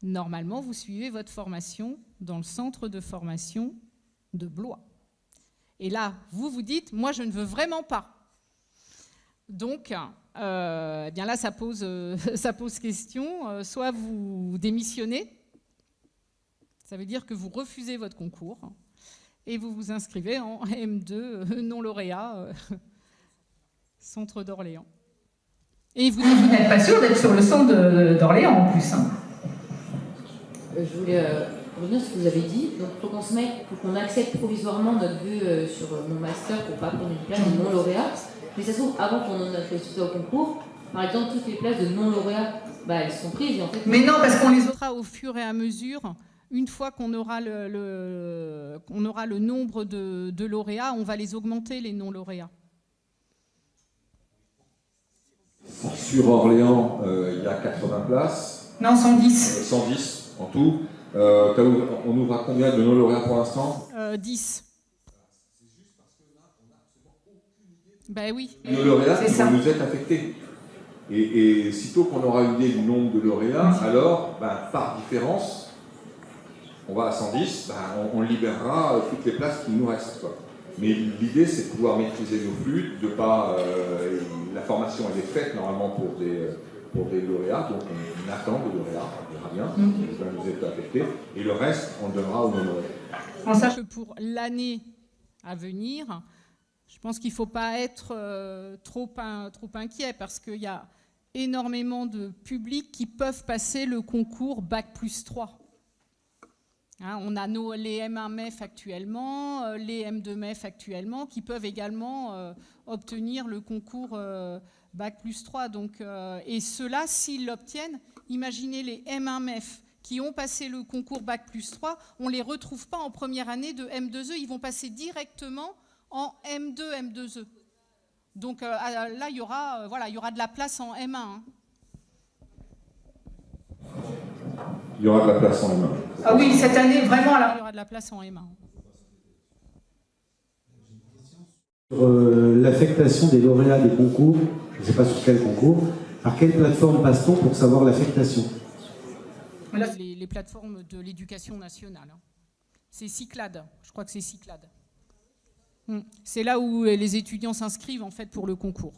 Normalement, vous suivez votre formation dans le centre de formation de Blois. Et là, vous vous dites, moi, je ne veux vraiment pas. Donc, eh bien là, ça pose question. Soit vous démissionnez, ça veut dire que vous refusez votre concours et vous vous inscrivez en M2 non lauréat, centre d'Orléans. Et vous n'êtes pas sûr d'être sur le centre d'Orléans en plus. Hein. Je voulais revenir sur ce que vous avez dit. Donc, il faut qu'on accepte provisoirement notre vœu sur mon master pour ne pas prendre une place de non lauréat. Mais ça se trouve, avant qu'on en ait fait au concours, par exemple, toutes les places de non lauréats, elles sont prises. Et en fait, mais non, parce qu'on les aura au fur et à mesure. Une fois qu'on aura le nombre de lauréats, on va les augmenter, les non lauréats. Sur Orléans, il y a 80 places. Non, 110. 110 en tout. On ouvre à combien de non lauréats pour l'instant 10. Ben oui. Les non lauréats vont nous être affectés. Et sitôt qu'on aura une idée du nombre de lauréats, alors, par différence, on va à 110, on libérera toutes les places qui nous restent. Quoi. Mais l'idée, c'est de pouvoir maîtriser nos flux, de pas. La formation, elle est faite normalement pour des lauréats, donc on attend des lauréats, on verra bien, ils vont nous être affectés, et le reste, on le donnera aux non-lauréats. En sachant que pour l'année à venir, je pense qu'il ne faut pas être trop inquiet, parce qu'il y a énormément de publics qui peuvent passer le concours Bac+3. Hein, on a les M1 MEF actuellement, les M2 MEF actuellement, qui peuvent également obtenir le concours Bac+3. Donc, et ceux-là, s'ils l'obtiennent, imaginez les M1 MEF qui ont passé le concours Bac+3, on ne les retrouve pas en première année de M2E, ils vont passer directement en M2, M2E. Donc là, il y aura de la place en M1. Hein. Il y aura de la place en M1. Ah oui, cette année, vraiment, Il y aura de la place en M1. Sur l'affectation des lauréats des concours, je ne sais pas sur quel concours, par quelle plateforme passe-t-on pour savoir l'affectation? Les plateformes de l'éducation nationale. Hein. C'est Cyclade, je crois que c'est Cyclade. C'est là où les étudiants s'inscrivent en fait pour le concours.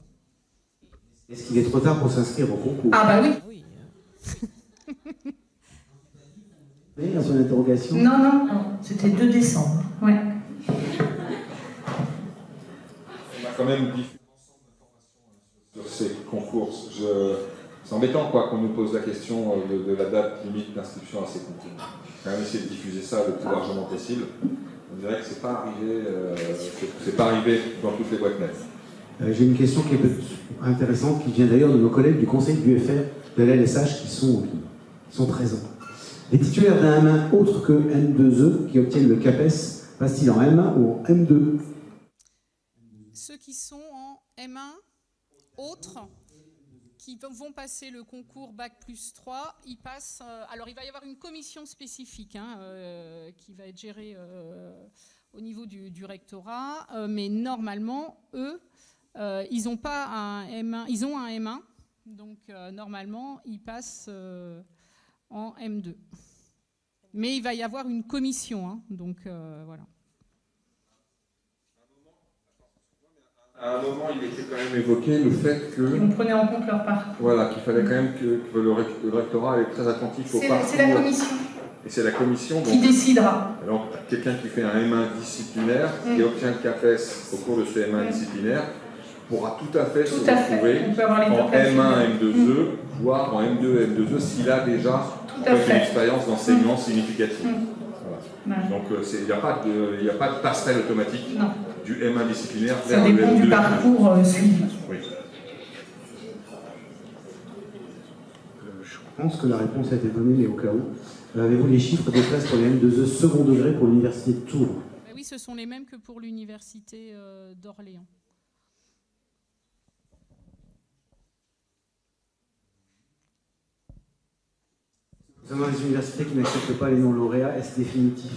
Est-ce qu'il est trop tard pour s'inscrire au concours? Ah bah oui. Oui, un point d'interrogation. Non, c'était 2 décembre. Ouais. On a quand même différents d'informations sur ces concours. C'est embêtant qu'on nous pose la question de la date limite d'inscription à ces concours. On va quand même essayer de diffuser ça le plus largement possible. On dirait que c'est pas arrivé dans toutes les boîtes mail. J'ai une question qui est intéressante, qui vient d'ailleurs de nos collègues du conseil du UFR, de l'LSH, qui sont présents. Les titulaires d'un M1 autre que M2E qui obtiennent le CAPES passent-ils en M1 ou en M2? Ceux qui sont en M1 autres, qui vont passer le concours Bac+3, ils passent... alors, il va y avoir une commission spécifique qui va être gérée au niveau du rectorat, mais normalement, eux, ils ont pas un M1, ils ont un M1, donc normalement, ils passent en M2. Mais il va y avoir une commission, donc voilà. À un moment, il était quand même évoqué le fait que... On prenait en compte leur parcours. Voilà, qu'il fallait quand même que le rectorat est très attentif au parcours. C'est la commission. Et c'est la commission qui décidera. Alors, quelqu'un qui fait un M1 disciplinaire, qui obtient le CAPES au cours de ce M1 disciplinaire, pourra tout à fait se retrouver en M1, M2E, voire en M2, M2E, s'il a déjà une expérience d'enseignement significative. Voilà. Donc, il n'y a pas de passerelle automatique du M1 disciplinaire vers le M2. Ça dépend du parcours suivi. Oui. Je pense que la réponse a été donnée, mais au cas où. Avez-vous les chiffres des places pour les M2E second degré pour l'université de Tours? Oui, ce sont les mêmes que pour l'université d'Orléans. Concernant les universités qui n'acceptent pas les non-lauréats, est-ce définitif?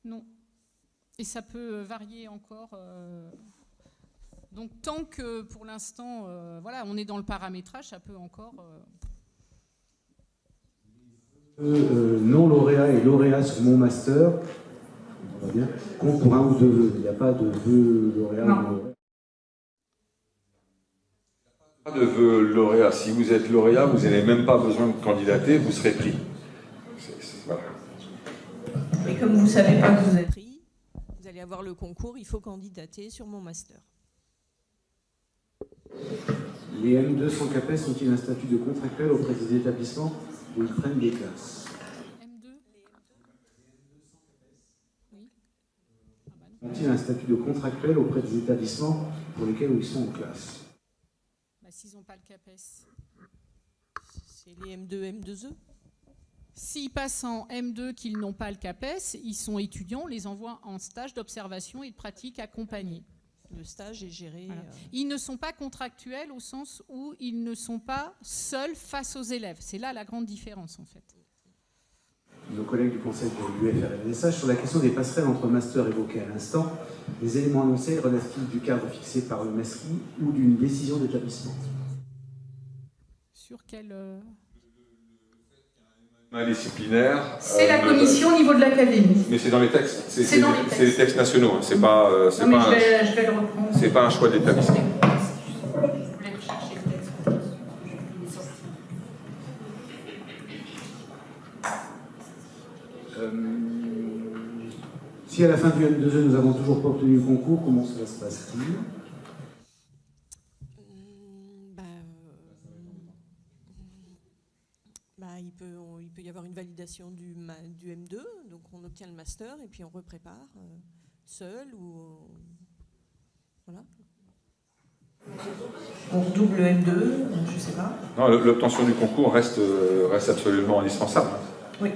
Non. Et ça peut varier encore. Donc tant que pour l'instant, voilà, on est dans le paramétrage, ça peut encore... non-lauréat et lauréat sur mon master, on va bien, compte pour un ou deux vœux. Il n'y a pas de vœux lauréat ou non-lauréat. Pas de vœux lauréat. Si vous êtes lauréat, vous n'avez même pas besoin de candidater, vous serez pris. Voilà. Et comme vous ne savez pas que vous êtes pris, vous allez avoir le concours, il faut candidater sur mon master. Les M2 sans CAPES ont-ils un statut de contractuel auprès des établissements où ils prennent des classes? M2 oui. Ont-ils un statut de contractuel auprès des établissements pour lesquels ils sont en classe? S'ils n'ont pas le CAPES. C'est les M2, M2E. S'ils passent en M2 qu'ils n'ont pas le CAPES, ils sont étudiants, on les envoie en stage d'observation et de pratique accompagnée. Le stage est géré... Voilà. Ils ne sont pas contractuels au sens où ils ne sont pas seuls face aux élèves. C'est là la grande différence en fait. Nos collègues du conseil de l'UFR-LSH, sur la question des passerelles entre master évoquées à l'instant, les éléments annoncés relèvent-ils du cadre fixé par le MESRI ou d'une décision d'établissement? Sur quel... Disciplinaire. C'est la commission au niveau de l'académie. Mais c'est dans les textes. C'est dans les textes. C'est les textes nationaux. C'est pas. Non, mais je vais le reprendre. C'est pas un choix d'établissement. Je voulais rechercher le texte. Si à la fin du M2E nous n'avons toujours pas obtenu le concours, comment cela se passe-t-il? il peut y avoir une validation du M2, donc on obtient le master et puis on reprépare seul ou voilà. On redouble le M2, je ne sais pas. Non, l'obtention du concours reste absolument indispensable. Oui.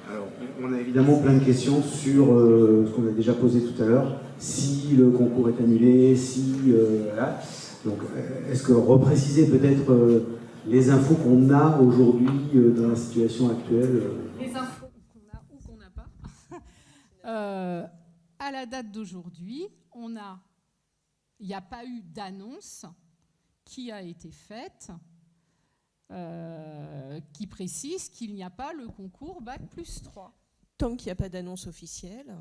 Alors, on a évidemment plein de questions sur ce qu'on a déjà posé tout à l'heure. Si le concours est annulé, voilà. Donc, est-ce que repréciser peut-être les infos qu'on a aujourd'hui dans la situation actuelle Les infos qu'on a ou qu'on n'a pas. À la date d'aujourd'hui, il n'y a pas eu d'annonce qui a été faite qui précise qu'il n'y a pas le concours Bac+3. Tant qu'il n'y a pas d'annonce officielle,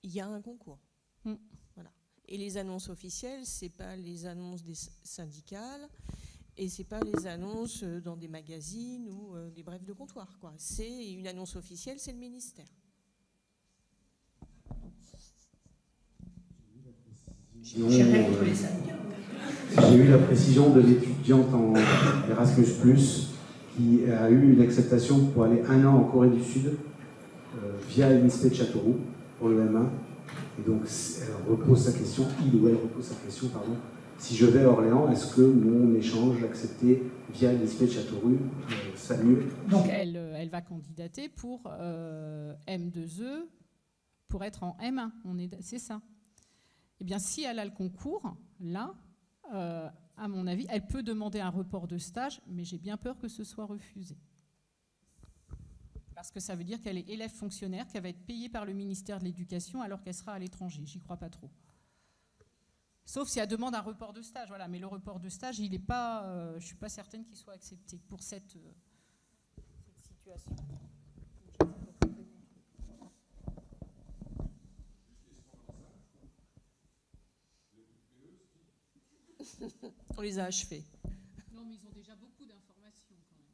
il y a un concours. Voilà. Et les annonces officielles, ce n'est pas les annonces des syndicales et ce n'est pas les annonces dans des magazines ou des brefs de comptoir, quoi. C'est une annonce officielle, c'est le ministère. J'ai eu la précision de l'étudiante en Erasmus+, qui a eu une acceptation pour aller 1 an en Corée du Sud via l'INSPE de Châteauroux pour le M1. Et donc, elle repose sa question, pardon. Si je vais à Orléans, est-ce que mon échange accepté via l'INSPE de Châteauroux s'annule? Donc, elle va candidater pour M2E pour être en M1. C'est ça. Eh bien, si elle a le concours, là, à mon avis, elle peut demander un report de stage, mais j'ai bien peur que ce soit refusé. Parce que ça veut dire qu'elle est élève fonctionnaire, qu'elle va être payée par le ministère de l'Éducation alors qu'elle sera à l'étranger. J'y crois pas trop. Sauf si elle demande un report de stage, voilà. Mais le report de stage, il n'est pas, je suis pas certaine qu'il soit accepté pour cette situation. On les a achevés. Non, mais ils ont déjà beaucoup d'informations quand même.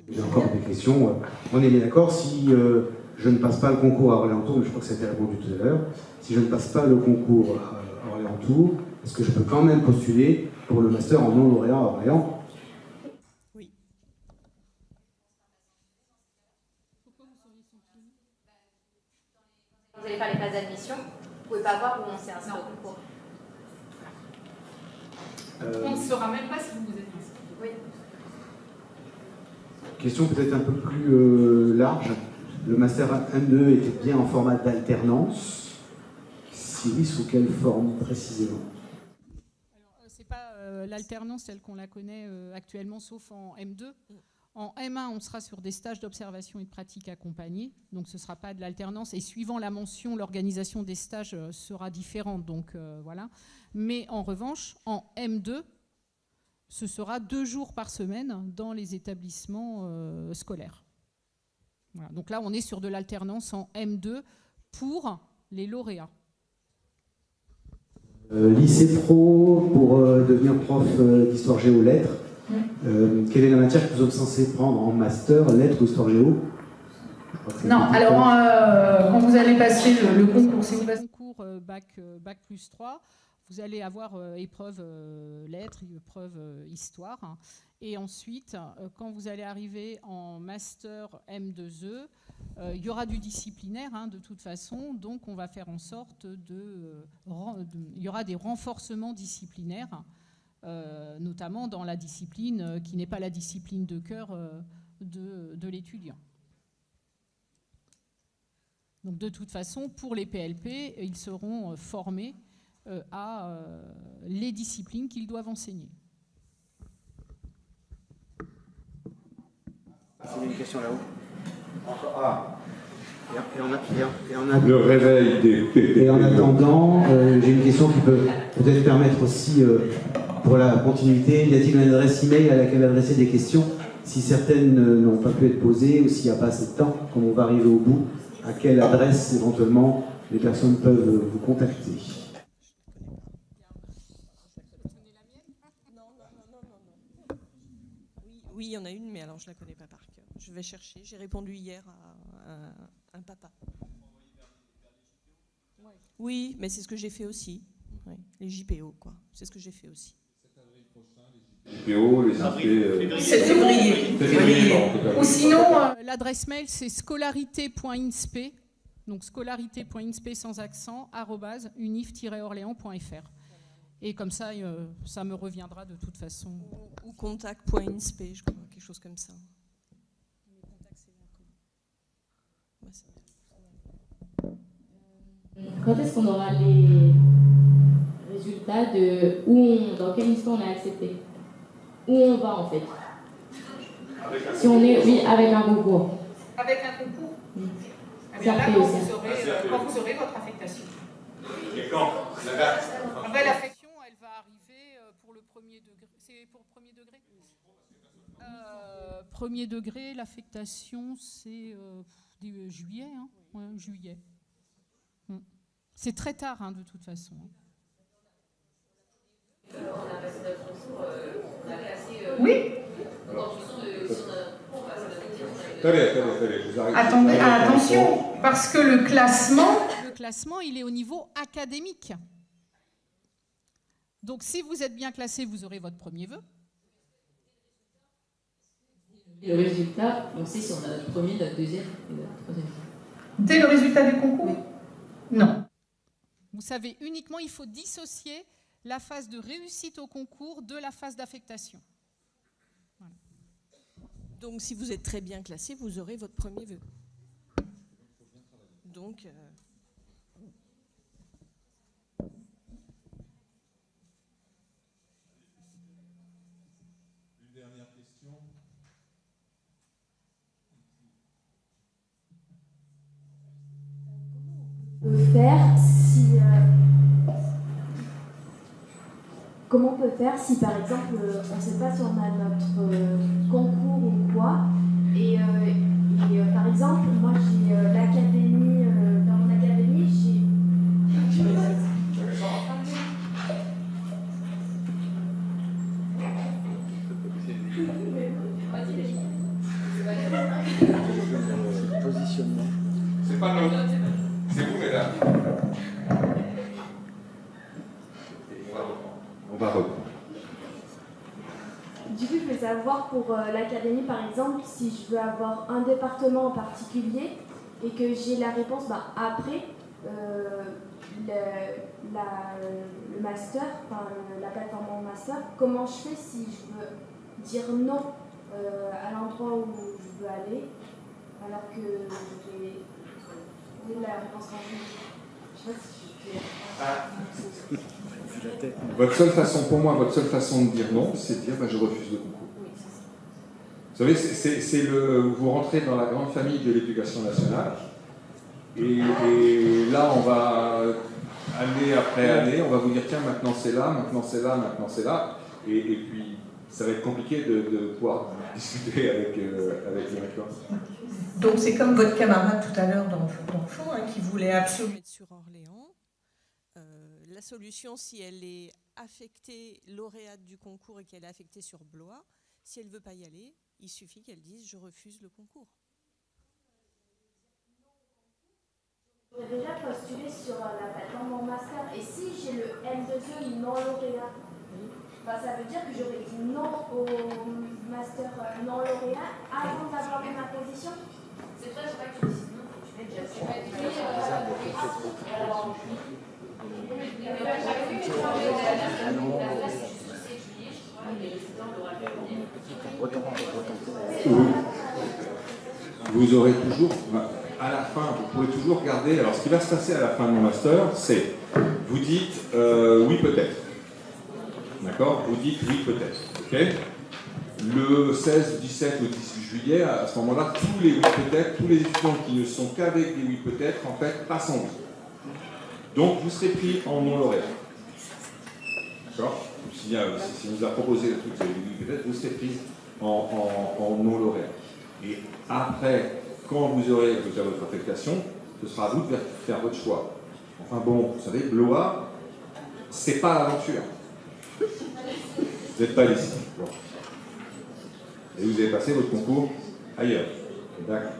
J'ai encore des questions. On est bien d'accord, si je ne passe pas le concours à Orléans-Tours, mais je crois que ça a été répondu tout à l'heure, si je ne passe pas le concours à Orléans-Tours, est-ce que je peux quand même postuler pour le master en non-lauréat à Orléans? Oui. Pourquoi vous seriez sanctionné? Vous allez faire les phases d'admission, vous ne pouvez pas voir où on s'est inscrit au concours. On ne saura même pas si vous vous êtes inscrit. Oui. Question peut-être un peu plus large. Le master 1-2 était bien en format d'alternance. Si oui, sous quelle forme précisément? Alors, c'est pas l'alternance telle qu'on la connaît actuellement, sauf en M2. En M1, on sera sur des stages d'observation et de pratique accompagnés, donc ce ne sera pas de l'alternance. Et suivant la mention, l'organisation des stages sera différente, donc voilà. Mais en revanche, en M2, ce sera 2 jours par semaine dans les établissements scolaires. Voilà. Donc là, on est sur de l'alternance en M2 pour les lauréats. Lycée pro pour devenir prof d'histoire géo lettres. Quelle est la matière que vous êtes censé prendre en master, lettres ou histoire géo? Non, alors quand vous allez passer le concours, c'est le concours Bac+3, vous allez avoir épreuve lettres, épreuve histoire. Et ensuite, quand vous allez arriver en master M2E, il y aura du disciplinaire de toute façon, donc on va faire en sorte il y aura des renforcements disciplinaires, notamment dans la discipline qui n'est pas la discipline de cœur de l'étudiant. Donc de toute façon, pour les PLP, ils seront formés à les disciplines qu'ils doivent enseigner. C'est une question là-haut. Le réveil des PPP. Et en attendant, j'ai une question qui peut peut-être permettre aussi, pour la continuité, y a-t-il une adresse email à laquelle adresser des questions? Si certaines n'ont pas pu être posées ou s'il n'y a pas assez de temps, comme on va arriver au bout, à quelle adresse éventuellement les personnes peuvent vous contacter? Oui, il y en a une, mais alors je ne la connais pas par cœur. Je vais chercher. J'ai répondu hier à un papa. Oui, mais c'est ce que j'ai fait aussi. Ouais, les JPO, quoi. C'est ce que j'ai fait aussi. 7 avril prochain, les JPO. JPO, les invités. C'est février. Février. Ou sinon, l'adresse mail, c'est scolarité.inspe, donc scolarité.inspe sans accent, @unif-orléans.fr. Et comme ça, ça me reviendra de toute façon. Ou contact.inspe, je crois, quelque chose comme ça. Quand est-ce qu'on aura les résultats de dans quel instant on a accepté? Où on va en fait? Si on est, oui, avec un concours. avec un concours, Mm. eh bien là, Ça fait quand aussi. vous aurez votre affectation. Et quand la date? Après, l'affection, elle va arriver pour le premier degré. C'est pour premier degré Premier degré, l'affectation, c'est juillet. Hein. Ouais, juillet. C'est très tard, hein, de toute façon. On a passé notre concours, on a classé. Oui. Attendez, je vous arrête. Attendez, attention, parce que le classement, Il est au niveau académique. Donc, si vous êtes bien classé, vous aurez votre premier vœu. Le résultat, on sait si on a notre premier, notre deuxième et notre troisième. dès le résultat du concours, non. Vous savez, uniquement, il faut dissocier la phase de réussite au concours de la phase d'affectation. Voilà. Donc, si vous êtes très bien classé, vous aurez votre premier vœu. Donc, Une dernière question. Faire si comment on peut faire si par exemple on ne sait pas si on a notre concours ou quoi et par exemple moi j'ai l'académie dans mon académie j'ai Positionnement. C'est pas notre. C'est vous, mesdames. On va reprendre. Du coup, je veux savoir pour l'académie, par exemple, si je veux avoir un département en particulier et que j'ai la réponse après le master, enfin la plateforme en master, comment je fais si je veux dire non à l'endroit où je veux aller alors que j'ai la réponse en ligne. Je sais pas si je fais... Votre seule façon, pour moi, votre seule façon de dire non, c'est de dire je refuse le concours. Vous savez, vous rentrez dans la grande famille de l'éducation nationale, et là, on va, année après année, on va vous dire tiens, maintenant c'est là, maintenant c'est là, maintenant c'est là, et puis ça va être compliqué de pouvoir discuter avec les recteurs. Donc c'est comme votre camarade tout à l'heure dans le fond, qui voulait absolument être sur Orléans. La solution, si elle est affectée lauréate du concours et qu'elle est affectée sur Blois, si elle ne veut pas y aller, il suffit qu'elle dise « je refuse le concours ». J'ai déjà postulé sur la plateforme en master et si j'ai le M2E non lauréat, ça veut dire que j'aurais dit non au master non lauréat avant d'avoir ma position. C'est vrai, je crois que tu dis non, tu mets déjà Vous aurez toujours, à la fin, vous pouvez toujours regarder. Alors, ce qui va se passer à la fin de mon master, c'est, vous dites oui peut-être. D'accord? Vous dites oui peut-être. Ok? Le 16, 17 ou 18 juillet, à ce moment-là, tous les oui peut-être, tous les étudiants qui ne sont qu'avec des oui peut-être, en fait, passent en oui. Donc, vous serez pris en non lauréat. D'accord? Si on vous a proposé le truc, vous avez dit oui peut-être, vous serez pris en non lauréat. Et après, quand vous aurez déjà votre affectation, ce sera à vous de faire votre choix. Enfin bon, vous savez, Blois, c'est pas l'aventure. Vous n'êtes pas ici. Bon. Et vous avez passé votre concours ailleurs. D'accord.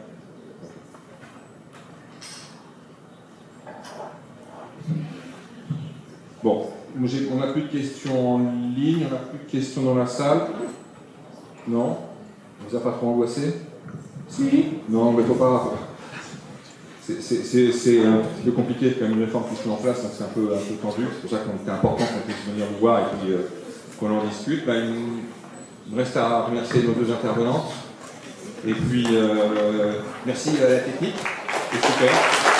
Bon, on n'a plus de questions en ligne, on n'a plus de questions dans la salle. Non? On vous a pas trop angoissé? Si. Non, mais faut pas. C'est un petit peu compliqué quand même une réforme qui se met en place, donc c'est un peu tendu. C'est pour ça qu'il était important qu'on puisse venir vous voir et puis qu'on en discute. Ben, il me reste à remercier nos deux intervenantes. Et puis, merci à la technique. C'est super.